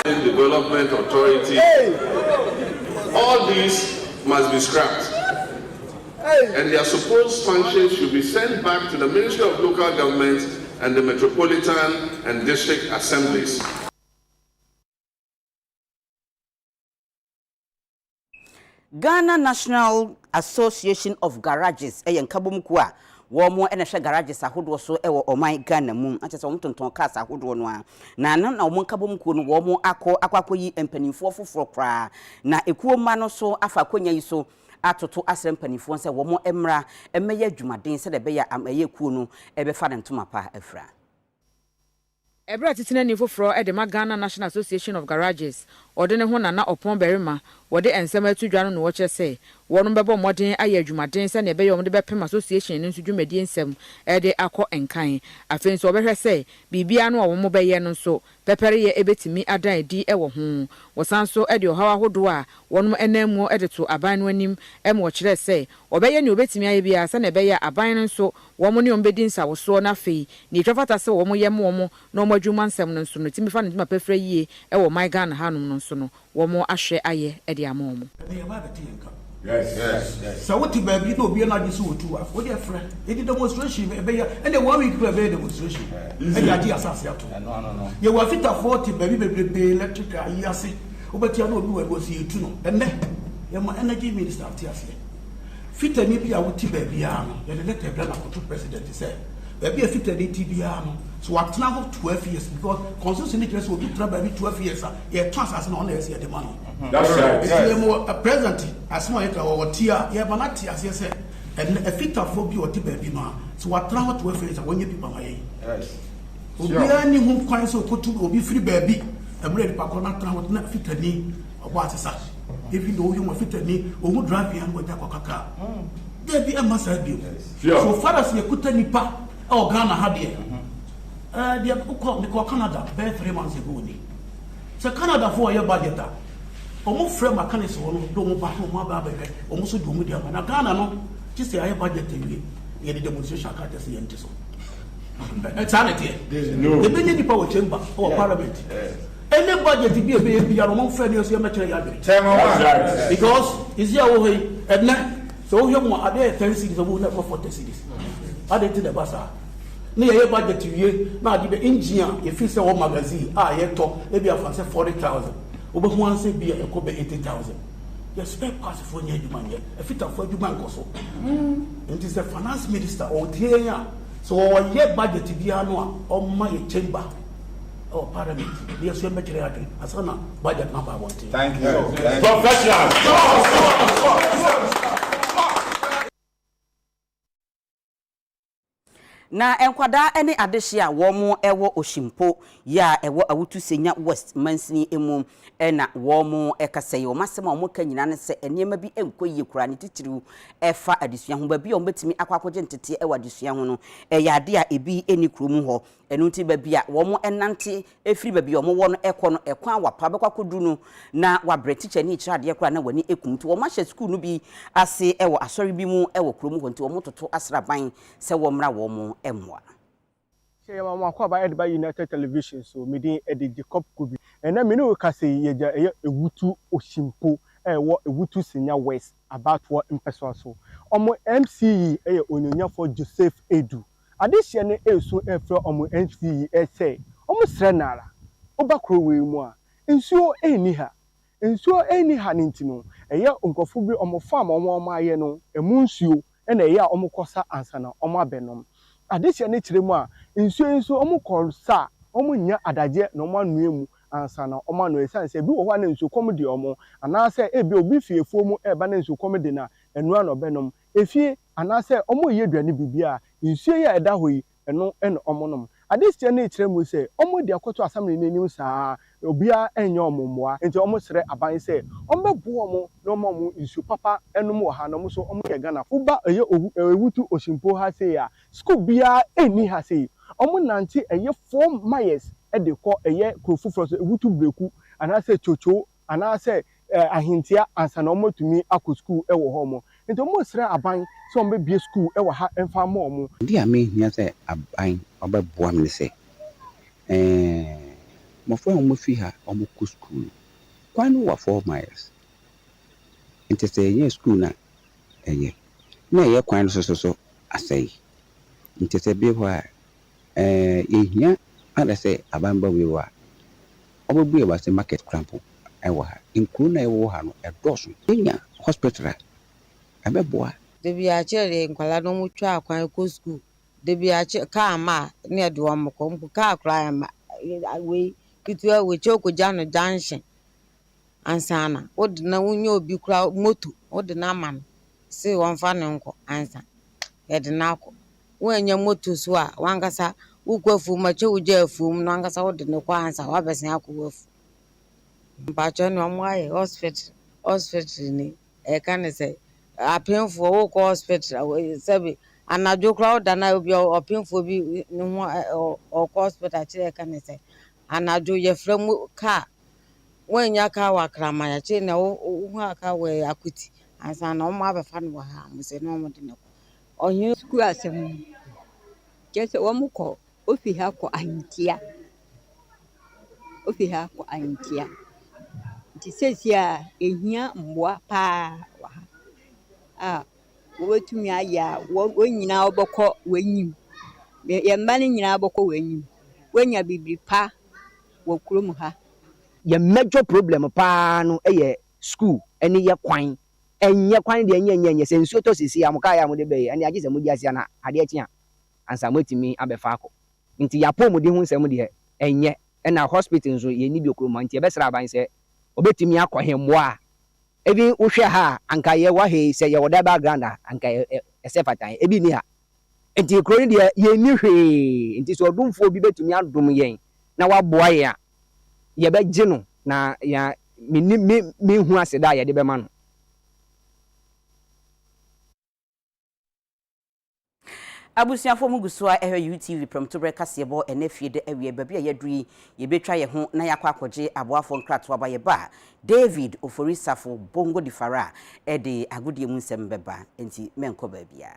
Development Authority. All these must be scrapped. And their supposed functions should be sent back to the Ministry of Local Government and the Metropolitan and District Assemblies. Ghana National Association of Garages nkabomku a wo mo enehwe garages ahodo so ewo oman Ghana mu atese wo tonton cars ahodo no a na wo nkabomku no wo mo akwakoyi empanimfo foforo kra na ekuo ma no so afa konya yi so atoto asrempanimfo se wo mo emra emeye adwumaden se de be ya amaye kuo no ebefa ne ntoma pa afra. Ebra titina ni foforo e de Ghana National Association of Garages ode ne ho na opon berima wode ensema atudwa no wo che se wono bebo moden aye adwumaden se ne be yom de bepem association ni nsudwumadi ensem e de akọ enkan afenso obehwe se bibia no wo mo beye no so pepere ye ebetimi adan di ewo ho wosan so e de ohawa hodo a wonom enamu e de to aban no anim e mo kire se obeye ne obetimi aye bia se na ebeye aban no so womo ne ombedi nsa woso na fei ni twafata se womo ye mo na omo adwuma nsem no nso no timi fa no timi pefre yie e wo my Ghana hanom no nso no womo ahwe aye e de amomo. Yes. So what baby no be na disu otu af. What dey frɛ? E di demonstration e be ya. E dey 1 week be demonstration. E dey agi asase ato. No. Ye wa fita 40 baby be electrical yi ase. Obeti na obi wa go si etu no. Enne ye mo energy minister ati ase. Fita ni bi a wuti baby a no. Ye let e bla na koto president say. Baby a fita ni TB a no. So what now 12 years because constitution ni just obi tra baby 12 years ye transfer na on e say the money. That's right. It's more present as more or tia, yeah, but not as you said. And a fit of phobia or baby no. So what travel to a face when you people my yes. We are any who coins or put to be free baby. I'm ready to not travel not fit a knee or what is that. If you know you want fit a knee or who drive you and go to Coca. There be a must have you. So far as you could nipa or Ghana had here. They have called Canada, bare 3 months ago. So Canada for your budget. Omo frɛ mechanics wɔ no do mo ba no mo ba bɛhwɛ omo so do mo dia na Ghana no ti sɛ aye budget wi ye de demonstration ka tɛ sɛ ye nti so sanity the benye nipa wɔ chamber or parliament any budget bi e be bia no mo frɛ ne so ye mɛkyerɛ ya bere because is here wo hei ɛnɛ so wo mo ade 10 cities wo na 40 cities ade ti the basa ne ye budget wi na ade be engineer e fi sɛ wo magazine a ye to e bi afa sɛ 40,000 obo ho anse bia e ko be 80,000 yes spare pass for nya adwuma nye e fita for adwuma nkoso it is the finance minister or dia so ye budget bia no a o ma ye chamber or parliament dia so mekere ade asana budget na ba wonte thank you professional na enkwada ene adehye a wo mo ewo oshimpo ya ewo awutu senya west mansini emu na wo mo ekaseye o masema o mo ka nyina ne se enema bi enkoye kura ne titiriu efa adesua ho ba bi o betimi akwakoje ntete ewa adesua ho no eyade a ebi eni kromu ho enu nti ba bi a wo mo enante efiri ba bi o mo wo no ekọ no ekwan awapa bekwakodu no na wa bre teacher ni kirade kura na wani ekumti wo ma hye school no bi ase ewo asori bi mu ewo kromu ho nti wo mo toto asraban se wo mra wo mo emwa Che mama kwa ba edba United Television so Midday edi Jacob Kubi ena me no ka se yeja ewutu oshimpo wo ewutu senior west about what impeso so omo MCE onyonya for Joseph Edu adehye ne eso efre omo MCE say omo srenara obakro we mu a nsuo eni ha nintino onkofo bi omo farm omo aye no emu nsuo na a omo kosa ansana omo abenom adehye ne kiremu a nsuo omo konsa omo nya adaje na omo anuemu ansana omo anu esanse bi wo hwa na nsuo kom de omo anase ebi obi fiefuo mu eba na nsuo kom de na enu ano benom efie anase omo ye duane bibia nsuo ya eda hoyi eno omo nom adehye ne kiremu se omo de akoto asamne nenim saa obia enye omo moa enti omo sere aban se omo bebu omo na omo nsuo papa enum wo ha na omo so omo ye Ghana fuba ewutu oshimpo ha se ya school bia eni ha se omo nanti 4 miles e de ko krofu fro so ewutu breku anase chocho anase ahintia ansa na omo tumi akọ school e wo ho mo enti omo sere aban so omo bie school e wo ha emfa mo omo ndi ame hia se aban obaboa me se mo fo omo fi ha omo ko school kwanu wa 4 miles enti se ye school na ye kwanu so asai enti se bi ho hia ada se abamba we wa obabu e ba se market crampo ewa ha nkru na ewo ha no edoso enya hospital abeboa debi a chere nkwala no mu twa akwan ko school debi a ka ma ne de wo mko mko ka akra ma we kitua we choko jano junction ansana odina unyo obi kura moto odina man se wonfa ne nko ansa edina ko wanya moto so a wangasa ukwafu macho uje afum no angasa odine kwa ansa wabesen akwafu mpacho no mwaye hospital ni ka ne se apemfo wo ko hospital sabi anajo crowd na obi opemfo bi ne ho o hospital kire ka ne se anadwo yɛfrɛ mu car wanya car wa krama ya che na wo hu aka we akuti ansa na ɔmo abefa no wɔ ha mo se no ɔmo de no ɔhene school asɛm kyerɛ sɛ wɔn kɔ ofi ha kɔ ahintia nti sɛsi a ehia mboa paa wɔ ha a wɔbɛtumi ayɛ a wɔn nyinaa wɔbɛkɔ wɔnyim yɛn mma no nyinaa bɛkɔ wɔnyim wɔnya bibiri pa wɔ kurom ha yɛ major problem paa no ɛyɛ school ɛne yɛ kwan ɛnyɛ kwan deɛ nyɛ sɛ nsuo tɔ sisi a mo kaa ya mo de bɛyɛ ɛne agye sɛ mo di asia na adeɛ kye a ansa mo timi abɛfa akɔ nti yapɔ mo de ho nsɛm deɛ ɛnyɛ ɛna hospital nso yɛ ni bi okurom nti ɛbɛsra aban sɛ obetimi akɔ hemboa ebi wohwɛ ha anka yɛ wɔ he sɛ yɛ wɔ da background a anka ɛsɛ fatan ebi ni ha nti kuro deɛ yɛ ni hwee nti sɛ ɔdomfo bi betumi adom yɛn na waboa yɛn a yɛbɛgye no na ya me hu ase da yɛde bɛma no abusuafo mu guso a ehwe UTV promto bre kasebo ene fie de awie babi a yaduri yebetwa ye ho na yakwa akɔgye aboafo nkrato aba ye ba David Oforisafo Bongo di Fara e de agodie mu nsɛm bɛba enti menkɔ baabia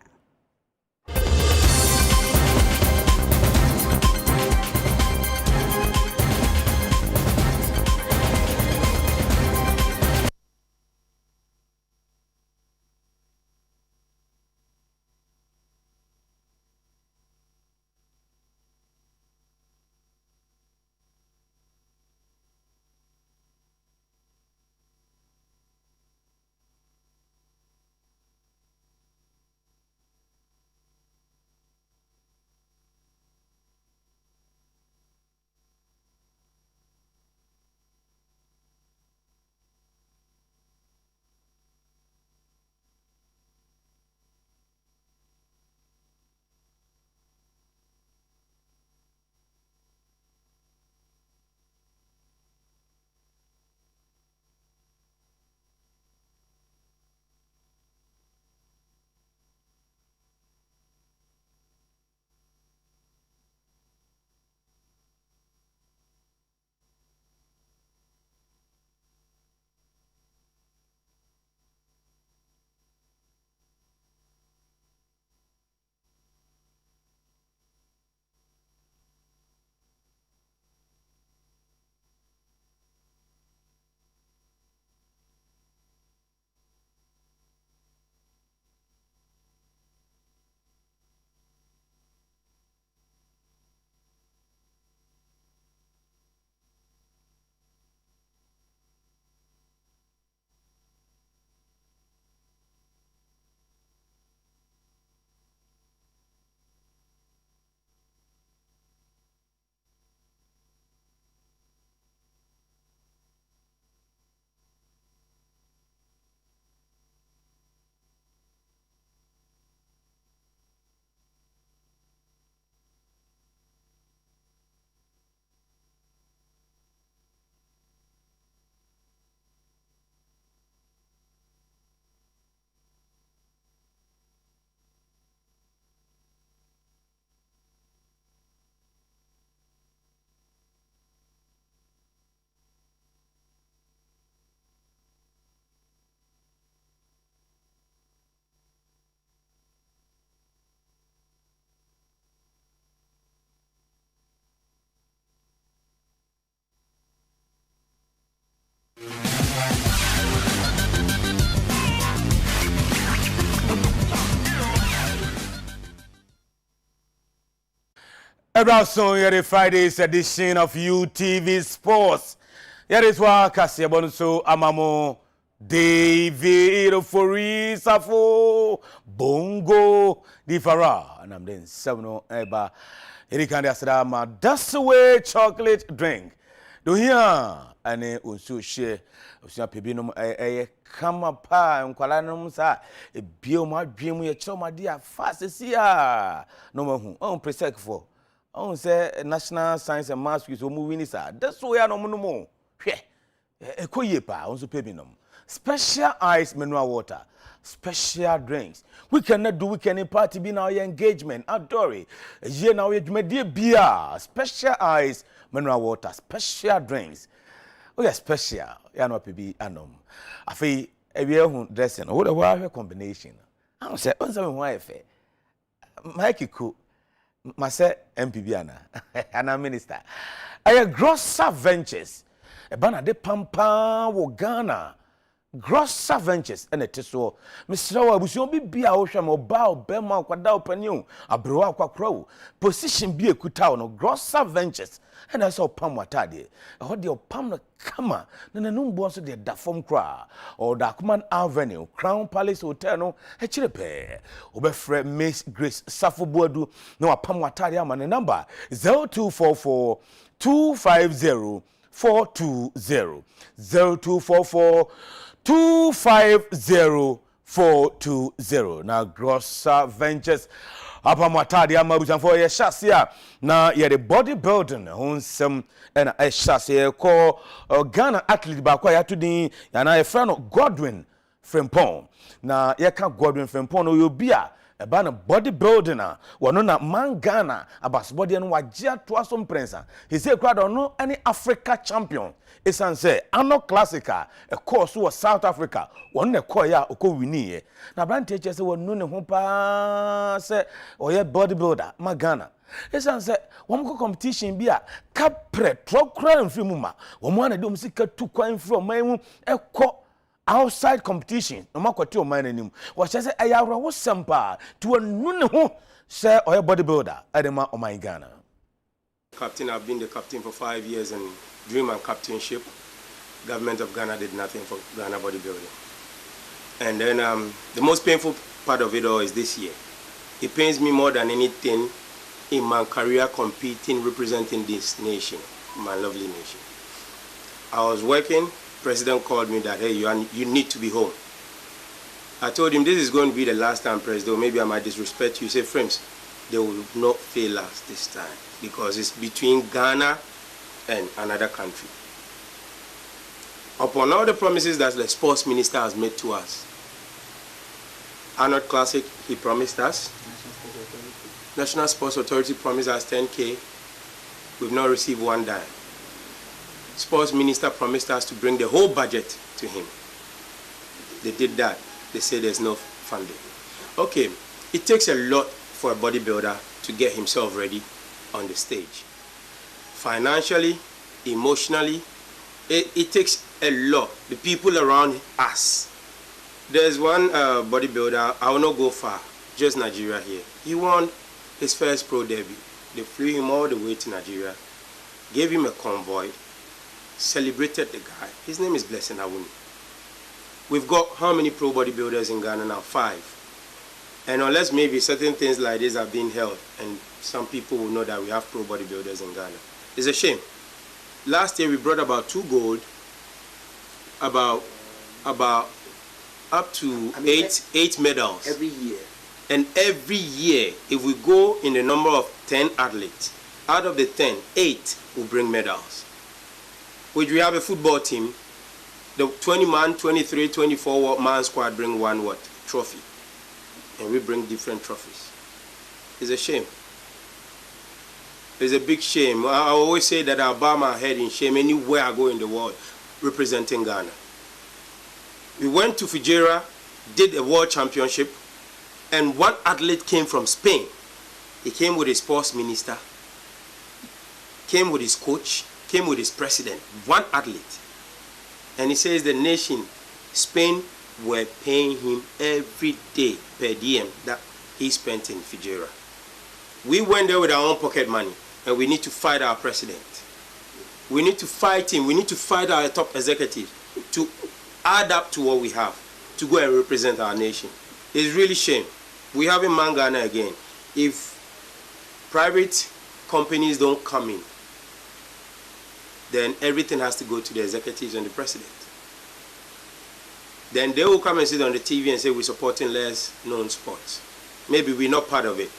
Around here, Friday's edition of UTV Sports. Here is what Kasiabonso Amamo David Oforisafo Bongo di Fara. And I'm then 7 Eba. Here can the that's the way chocolate drink. Do here and also share. Osia pebinum kama pa nkwala no sa e bioma dwemu ye choma dia fast sia no mahu on presec for on say national science and maths quiz o mu win sir that's why no mo hwe Ekoye pa onso pebinom. Special ice mineral water, special drinks. We cannot do weekend party be now your engagement. Adore. Ye now your beer, special ice mineral water, special drinks. Oh yeah, special. Ya no pebi anom. Afi ewie hu dressing. What the wa combination. I say onso me ho ayefe. Mike Ku Mase MPB ana minister. Aye Grosser Ventures. Ebana de pampa wo Ghana. Grosser Ventures ene teso. Mr. wa busion bibia wo hwa mo ba obema kwada opaniu abrewa akwakro. Position bi ekuta no Grosser Ventures ene so pam watade. Ho de opam no kama na nanum bo so de da fom kra. Or Darkman Avenue, Crown Palace Hotel no echirepe. Obefre Miss Grace Safobuadu no apam watade ama ne number 0244 250 420 0244 250 420. Now Grosser Ventures apamwatade amabusan for ye shasia na ye the bodybuilding honsem and a shasia call Ghana athlete ba kwa yatudin yana ye friend Godwin Frimpong na ye ka Godwin Frimpong no yo bia eba na bodybuilding na wono na man Ghana abasbody no wagye to asom prensa he say crowd no any Africa champion esan say ano classica a course was South Africa one na call ya oko wini na brand teacher say wono ne ho pa say oye bodybuilder ma Ghana esan say won ko competition bi a kapre trokra mfiri mu ma won ana de um sika tu kwan from man mu ekọ outside competition no makwati o man anim wo say ayawra wo sempa to anu ne ho say oye bodybuilder adema o man Ghana. Captain, I've been the captain for 5 years, and during my captainship, government of Ghana did nothing for Ghana bodybuilding. And then the most painful part of it all is this year. It pains me more than anything in my career competing, representing this nation, my lovely nation. I was working, President called me that, hey, you need to be home. I told him, this is going to be the last time, President, maybe I might disrespect you. He said, Frames, they will not fail us this time, because it's between Ghana and another country. Upon all the promises that the sports minister has made to us, Arnold Classic, he promised us. National Sports Authority promised us 10K. We've not received one dime. Sports minister promised us to bring the whole budget to him. They did that. They say there's no funding. Okay, it takes a lot for a bodybuilder to get himself ready on the stage. Financially, emotionally, it takes a lot. The people around us. There's one bodybuilder, I will not go far, just Nigeria here. He won his first pro debut. They flew him all the way to Nigeria, gave him a convoy, celebrated the guy. His name is Blessing Awuni. We've got how many pro bodybuilders in Ghana now? 5. And unless maybe certain things like this are being held, and some people will know that we have pro bodybuilders in Ghana. It's a shame. Last year we brought about 2 gold, about up to 8 medals. Every year. And every year, if we go in the number of 10 athletes, out of the 10, 8 will bring medals. Which we have a football team, the 20-man, 23, 24-man squad bring one what? Trophy. And we bring different trophies. It's a shame. It's a big shame. I always say that I bow my head in shame anywhere I go in the world representing Ghana. We went to Fujairah, did a world championship, and one athlete came from Spain. He came with his sports minister, came with his coach, came with his president, one athlete. And he says the nation, Spain, were paying him every day per diem that he spent in Fujairah. We went there with our own pocket money, and we need to fight our president. We need to fight him. We need to fight our top executives to add up to what we have, to go and represent our nation. It's really shame. We have in Ghana again. If private companies don't come in, then everything has to go to the executives and the president. Then they will come and sit on the TV and say we're supporting less known sports. Maybe we're not part of it.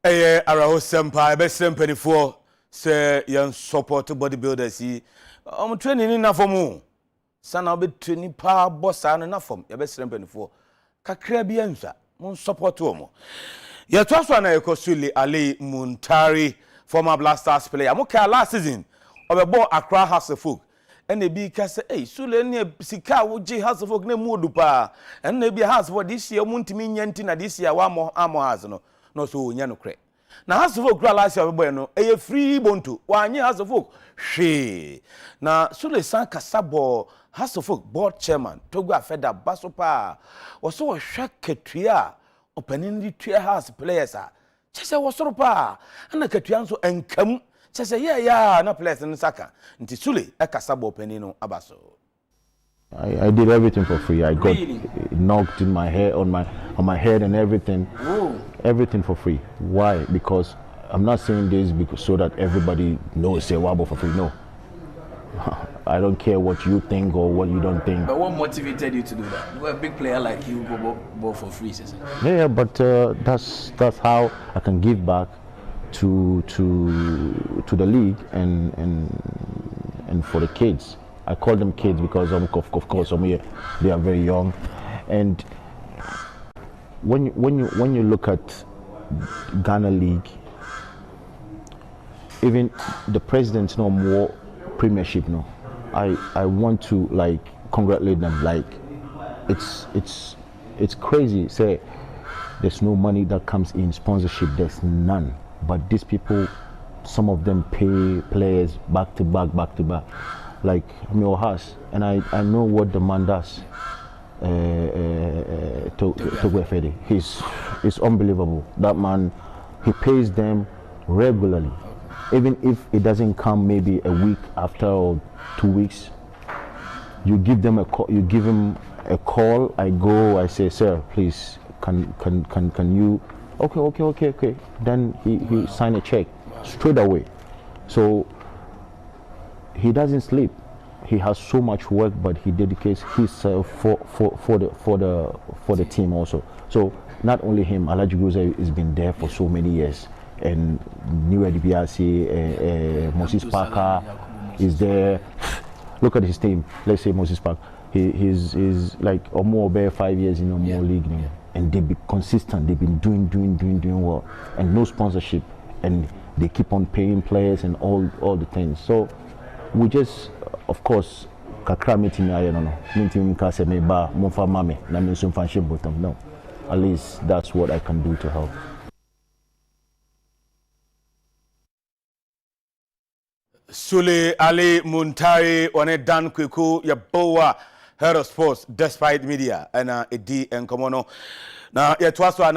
Araho Sempa, best 24 say young support bodybuilders yi training na for mu sana be training pa boss ana na form ya be srempanifo kakra bi anhwa mon support wo ya to so na ekosuli Ali Muntari former Blasters player mo ka last season obebo Accra Hasselhoff and be ka say eh sule ne sika wo ji Hasselhoff na mu odupa and na bi Hasselhoff this year muntimi nyanti na this year wa amo has no so nya no kre na Hasselhoff kra last year obebo no e free bontu wa anya Hasselhoff hwe na sule san kasabo Hasselhoff board chairman Togo Afeda Basopa also was hwa ketua opening the two house players chese wosoro pa na ketua nso enkam chese ya na players in saka nti sule ekasabo opening no abaso. I did everything for free. I got knocked in my head on my head and everything. Whoa. Everything for free. Why? Because I'm not saying this because so that everybody knows say wabo for free. No. I don't care what you think or what you don't think. But what motivated you to do that? You were a big player like you, go for free, isn't it? Yeah, but that's how I can give back to the league and for the kids. I call them kids because of course they are very young, and when you look at Ghana League, even the presidents know more premiership no. I want to like congratulate them. Like it's crazy. Say there's no money that comes in sponsorship. There's none. But these people, some of them pay players back to back. Like Mio has, and I know what the man does. To Fede, it's unbelievable. That man, he pays them regularly. Even if it doesn't come maybe a week after or 2 weeks, you give them a call. You give him a call. I go. I say, sir, please, can you? Okay. Then he sign a check straight away. So he doesn't sleep. He has so much work, but he dedicates himself for the team also. So not only him, Alhaji Guze has been there for so many years. And New DBRC, Moses Parker is there. Look at his team. Let's say Moses Parker. He's like more about 5 years in a more league now. And they be consistent. They've been doing well. And no sponsorship. And they keep on paying players and all the things. So we just, of course, kakra meeting I don't know. Meeting kase me ba monfa mame na me so fanship bottom. No. At least that's what I can do to help. Sule Ali Muntari one Dan Kweku Yaboa head of sports despite media and Edi and Komono. Now yet was one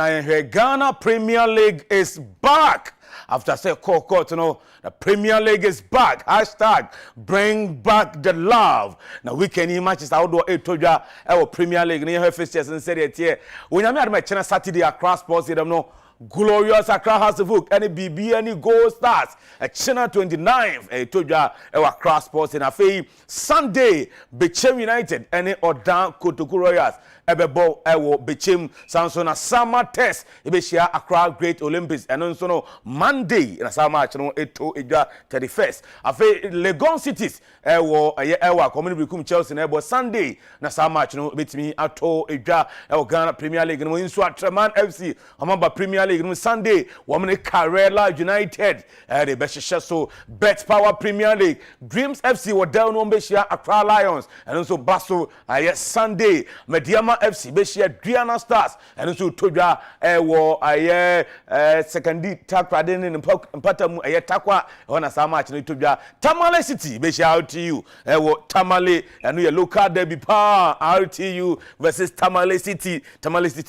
Ghana Premier League is back. After say court, the Premier League is back. Hashtag bring back the love. Now weekend matches outdoor Etoja our Premier League near her fixtures and said it here. When I'm at my channel Saturday across sports, you don't know. Glorious Accra Hasselhoff, any BB, any goal stars. China 29th, I told you, our cross sports in a fee. Sunday, Bechem United, any Odan Kotoku Royals. Ebebo ewo Bechem Sansona summer test ebeshia Accra Great Olympics and also no Monday in a summer channel 31st. Afe Legon Cities ewo community become Chelsea ebo Sunday na summer channel betimi ato eja ewo Ghana Premier League no inso Atreman FC amaba Premier League no Sunday womne Karela United the best so Bet Power Premier League Dreams FC wo down no beshia Accra Lions and also Basso Sunday Mediama FC Beshia Diana Stars and also Toja wo secondary takwa den in Patamu takwa ona sama ach no Toja Tamale City Beshia RTU wo Tamale and your local derby pa RTU versus Tamale City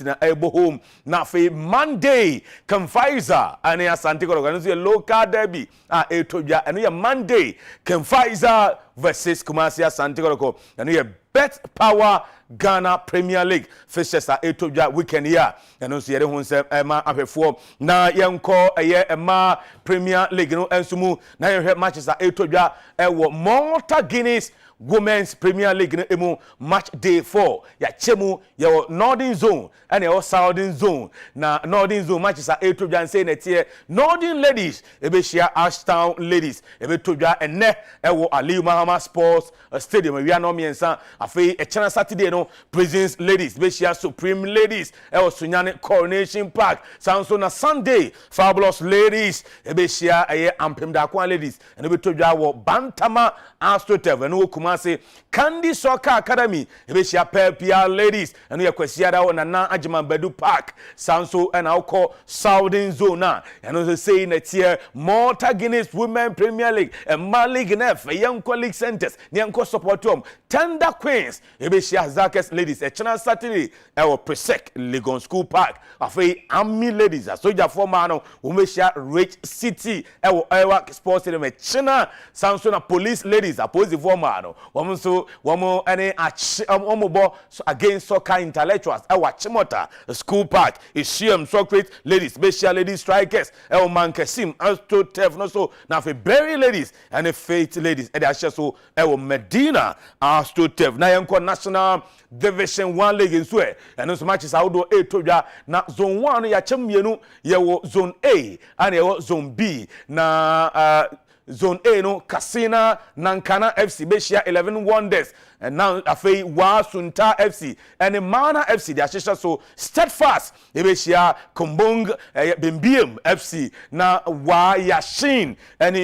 na ebo home na fe Monday Kemfaiza and Asante Koroga your local derby Toja and your Monday Kemfaiza versus Kumasi Asante Koroga and your Bet Power Ghana Premier League fixtures Etoja weekend here and also yere hu nsem ema afefo na yenko eye ema Premier League no ensumu na yehwe matches a etodwa ewo Malta Guinness Women's Premier League no emu match day 4 ya chemu ya Northern Zone and ya Southern Zone na Northern Zone matches a etodwa nse na tie Northern Ladies ebe share Ashtown Ladies ebe todwa enne ewo Aliyu Mahama Sports Stadium wi anom yensa afei echana Saturday no Prisons Ladies ebe share Supreme Ladies ewo Sunyane Coronation Park sanso na Sunday Fabulous Ladies ebe share aye Ampem Dakwa Ladies and ebe todwa wo Bantama Astrotev eno Kumasi Candy Soccer Academy ebeshia Pepia Ladies eno yekwasiada na na Ajiman Bedu Park sanso and alco Southern Zone eno say na tie Malta Guinness Women Premier League and League Nef Yanko League Centers Nyanko Supportum Tender Queens ebeshia Zakes Ladies echana Saturday ewo Presec Legon School Park afei Army Ladies asoja former no umeshia Rich City ewo Ewa Sports Stadium echana sanso na Police Ladies opposite former no woman so woman any omobo against soccer intellectuals ewa Chimota School Park Isium Socrates Ladies Special Ladies Strikers ewo Mankesim Astro Tef no so na fe Berry Ladies and Faith Ladies e dey so ewo Medina Astro Tef na yanko National Division 1 League nso and so matches outdoor A todwa na zone 1 ya chemienu yewo zone A and yewo zone B na Zone A no Kasina Nankana FC Beshia 11 Wonders and now afei wa Sunta FC and Mana FC the ashisha so Steadfast Beshia Kumbung Bimbiem FC na wa Yashin and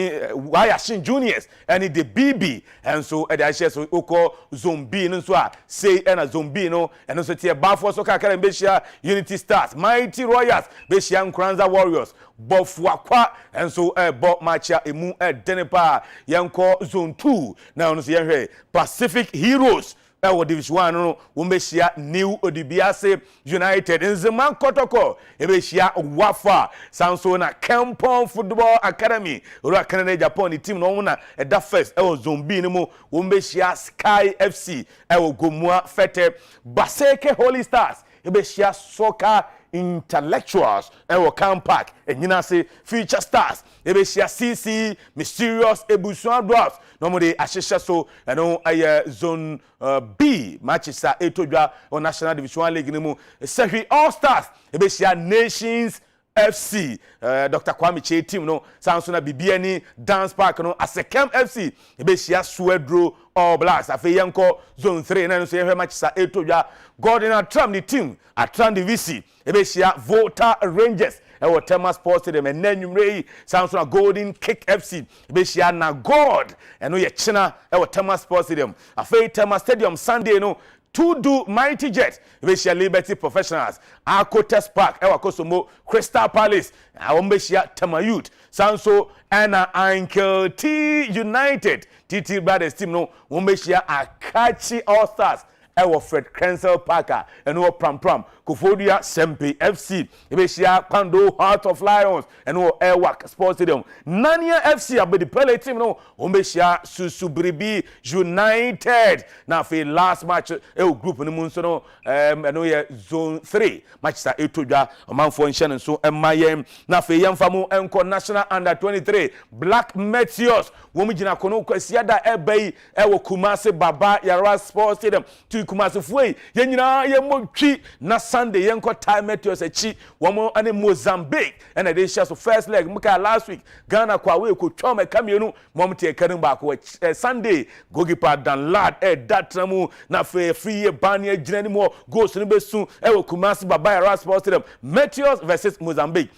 wa Yashin Juniors and the BB and so the ashisha so oko Zone B no so say and a Zone B no and so tie Bafo Soccer Academy Beshia Unity Stars Mighty Royals Beshia Nkranza Warriors Bofwakwa and so Bob Macha emu Denepa yanko Zone 2 now no say Pacific Heroes ewo Division 1 no wombeshia New Odibiase United Nzeman Kotoko ebeshia Wafa sanso na Kempon Football Academy ora Canada Japan team no na eda first ewo Zone B no mo wombeshia Sky FC ewo Gomua Fete Baseke Holy Stars ebeshia Soccer Intellectuals ewo Camp Park enyina se Future Stars ebeshia CC Mysterious Ebusuan Dwarfs no mo de ashisha so eno aye Zone B matches a etodwa on National Division 1 League nimu Secretary All Stars ebeshia Nations FC Dr. Kwame Che team no Sansona Bibiani Dance Park no Asekem FC ebeshia Swedro All Blacks afei yanko Zone 3 na no so yehwe matches a etodwa Gordon Atram the team Atram Divisi ebeshia Volta Rangers ewo Tema Sports Stadium enanwumrei Samsung Golden Kick FC ebeshia na God eno ye china ewo Tema Sports Stadium afei Tema Stadium Sunday no To-Do Mighty Jet ebeshia Liberty Professionals Akotes Park ewa Kosomo Crystal Palace awombeshia Tema Youth Sanso ana Uncle T United TT Brothers team no wombeshia Akachi All Stars ewo Fred Krenzel Parker eno Pram Kofodia Sempe FC ebeshia Pando Heart of Lions eno Ewak Sports Stadium Nania FC abedi Pele team no ombeshia Susubribi United na fe last match ewo group no munso no eno ye Zone 3 match sa etodwa omanfo nhye nso emayem na fe yemfamu enko National Under 23 Black Meteors womugina kono kwasiada ebai ewo Kumasi Baba Yara Sports Stadium Kumasi fuei yenyina yemotwi na Sunday yenko time Meteors echi womo ane Mozambique and they share so first leg muka last week Ghana kwa we ko twoma kamienu momte kanin ba ko Sunday goalkeeper Dan Lad datramu na free bania ginani mo goals ni besu ewo Kumasi Baba Yara Sports Stadium Meteors versus Mozambique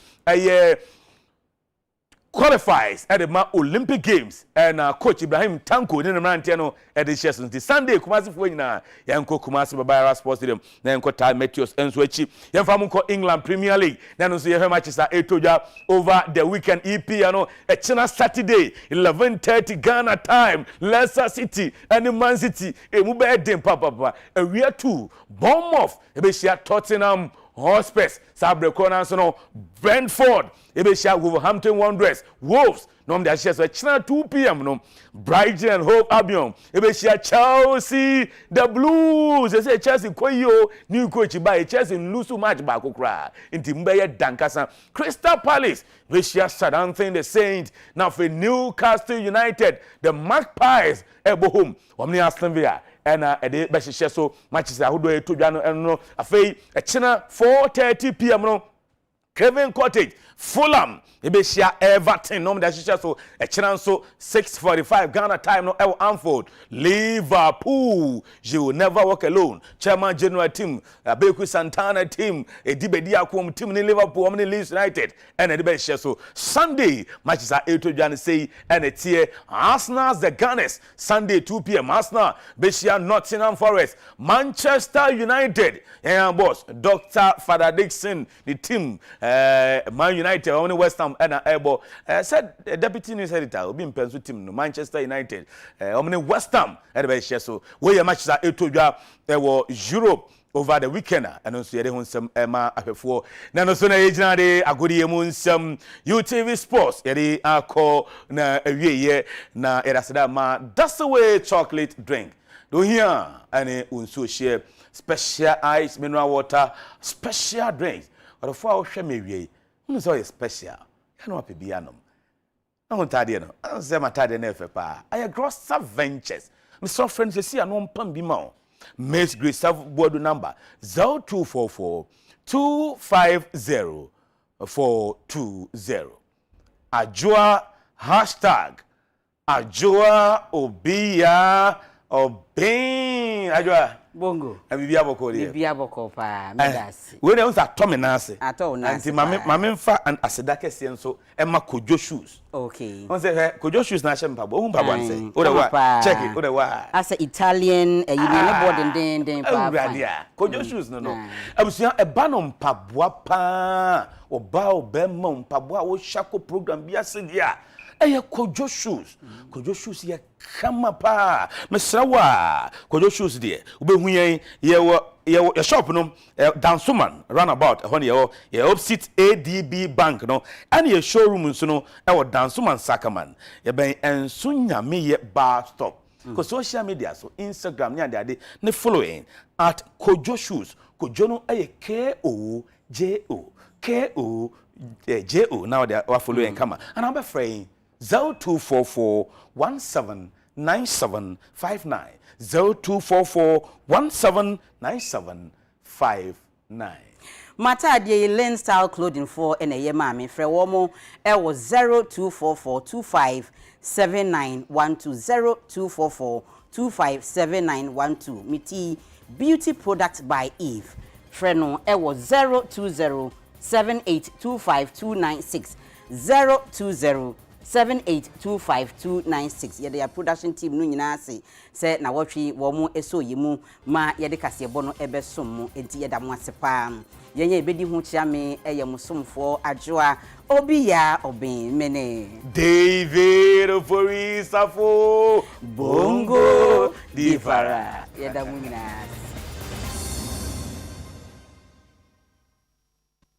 qualifies at the Olympic Games and coach Ibrahim Tanko in the Mantiano at the Chesson the Sunday Kumasi Fuena Yanko Kumasi Babara Sports Stadium then time Meteors and Switchy Yanfamuko England Premier League then see how matches are etoja over the weekend EPano a China Saturday 11:30 Ghana time Leicester City and Man City a Mube Dem Papa a real 2 Bournemouth Ebeshia Tottenham Hospes Sabre Corner no Brentford ebeshia Wolverhampton Wanderers Wolves no dey share so china 2 p.m. no Brighton and Hove Albion ebeshia Chelsea the Blues they say Chelsea koyo new coach by Chelsea lose match ba kokra nti mbeye dankasa Crystal Palace ebeshia Southampton the Saints now for Newcastle United the Magpies ebo home omni Aston Villa and ede be hye so matches ahodo etodwa no eno afei china 4:30 p.m. no Kevin Cottage Fulham ebeshia Everton no that so a chance so 6:45 Ghana time no Anfield Liverpool you will never walk alone chairman general team Abeku Santana team edibedi akom team in Liverpool omni Leeds United and ebeshia so Sunday matches are 8 Jan say and it's here Arsenal the Gunners Sunday 2 p.m. Arsenal beshia Nottingham Forest Manchester United and boss Dr. Father Dixon the team Man United only West Ham and Ebo said deputy news editor will be in Pensu team no Manchester United only West Ham at the so where matches are etodwa Europe over the weekend and also yede honsem Emma afefo na no so na yegina de agodi emu nsem UTV Sports yede akọ na awieye na eraseda ma that's the way chocolate drink do here and unso share special ice mineral water special drinks or for our share me wie so special you know pe bia nom na hontade no say matade na efe pa I gross ventures me so friends see anom pam bi ma Miss Grace board number 0244 250 420 Ajua #Ajua Obia Obin Ajua Bongo. Bibia boko de. Bibia boko pa medasi. We dey unsa to me nase. Ato na. Anti mame mfa and asedaka se nso e ma kojo shoes. Okay. On say kojo shoes na shempa bo humpa bo nse. O de wa check it. O de wa. As a Italian you know board den pa. Kojo shoes no. Abusia e ba no mpaboa pa. Oba obemma mpaboa wo shako program bia se dia. Eye kojo shoes ye kama pa mesrawa kojo shoes de obehu yen ye shop no Dansuman runabout hon ye opposite ADB bank no and ye showroom nso no e Dansuman Sakaman ye ben enso nyame ye bar stop ko social media so Instagram ni ade ne following at kojo shoes kojo no eye KOJO now they are following kama and I'm afraid 0244 179759 0244 Mata de Lane Style Clothing for ene ye mame frɛ wo mo e wo 0244 257912 0244 miti beauty product by Eve frɛ no e wo 020 7825296 020 7825296 yede ya production team no nyina ase se na wotwe wo mu eso yimu ma yede kasebo no ebesom mu enti yeda mu asepa yenye ebedi hu chia me eye musomfo Ajua Obia Obin mene David Forisafo Bongo Divara yeda mu nyina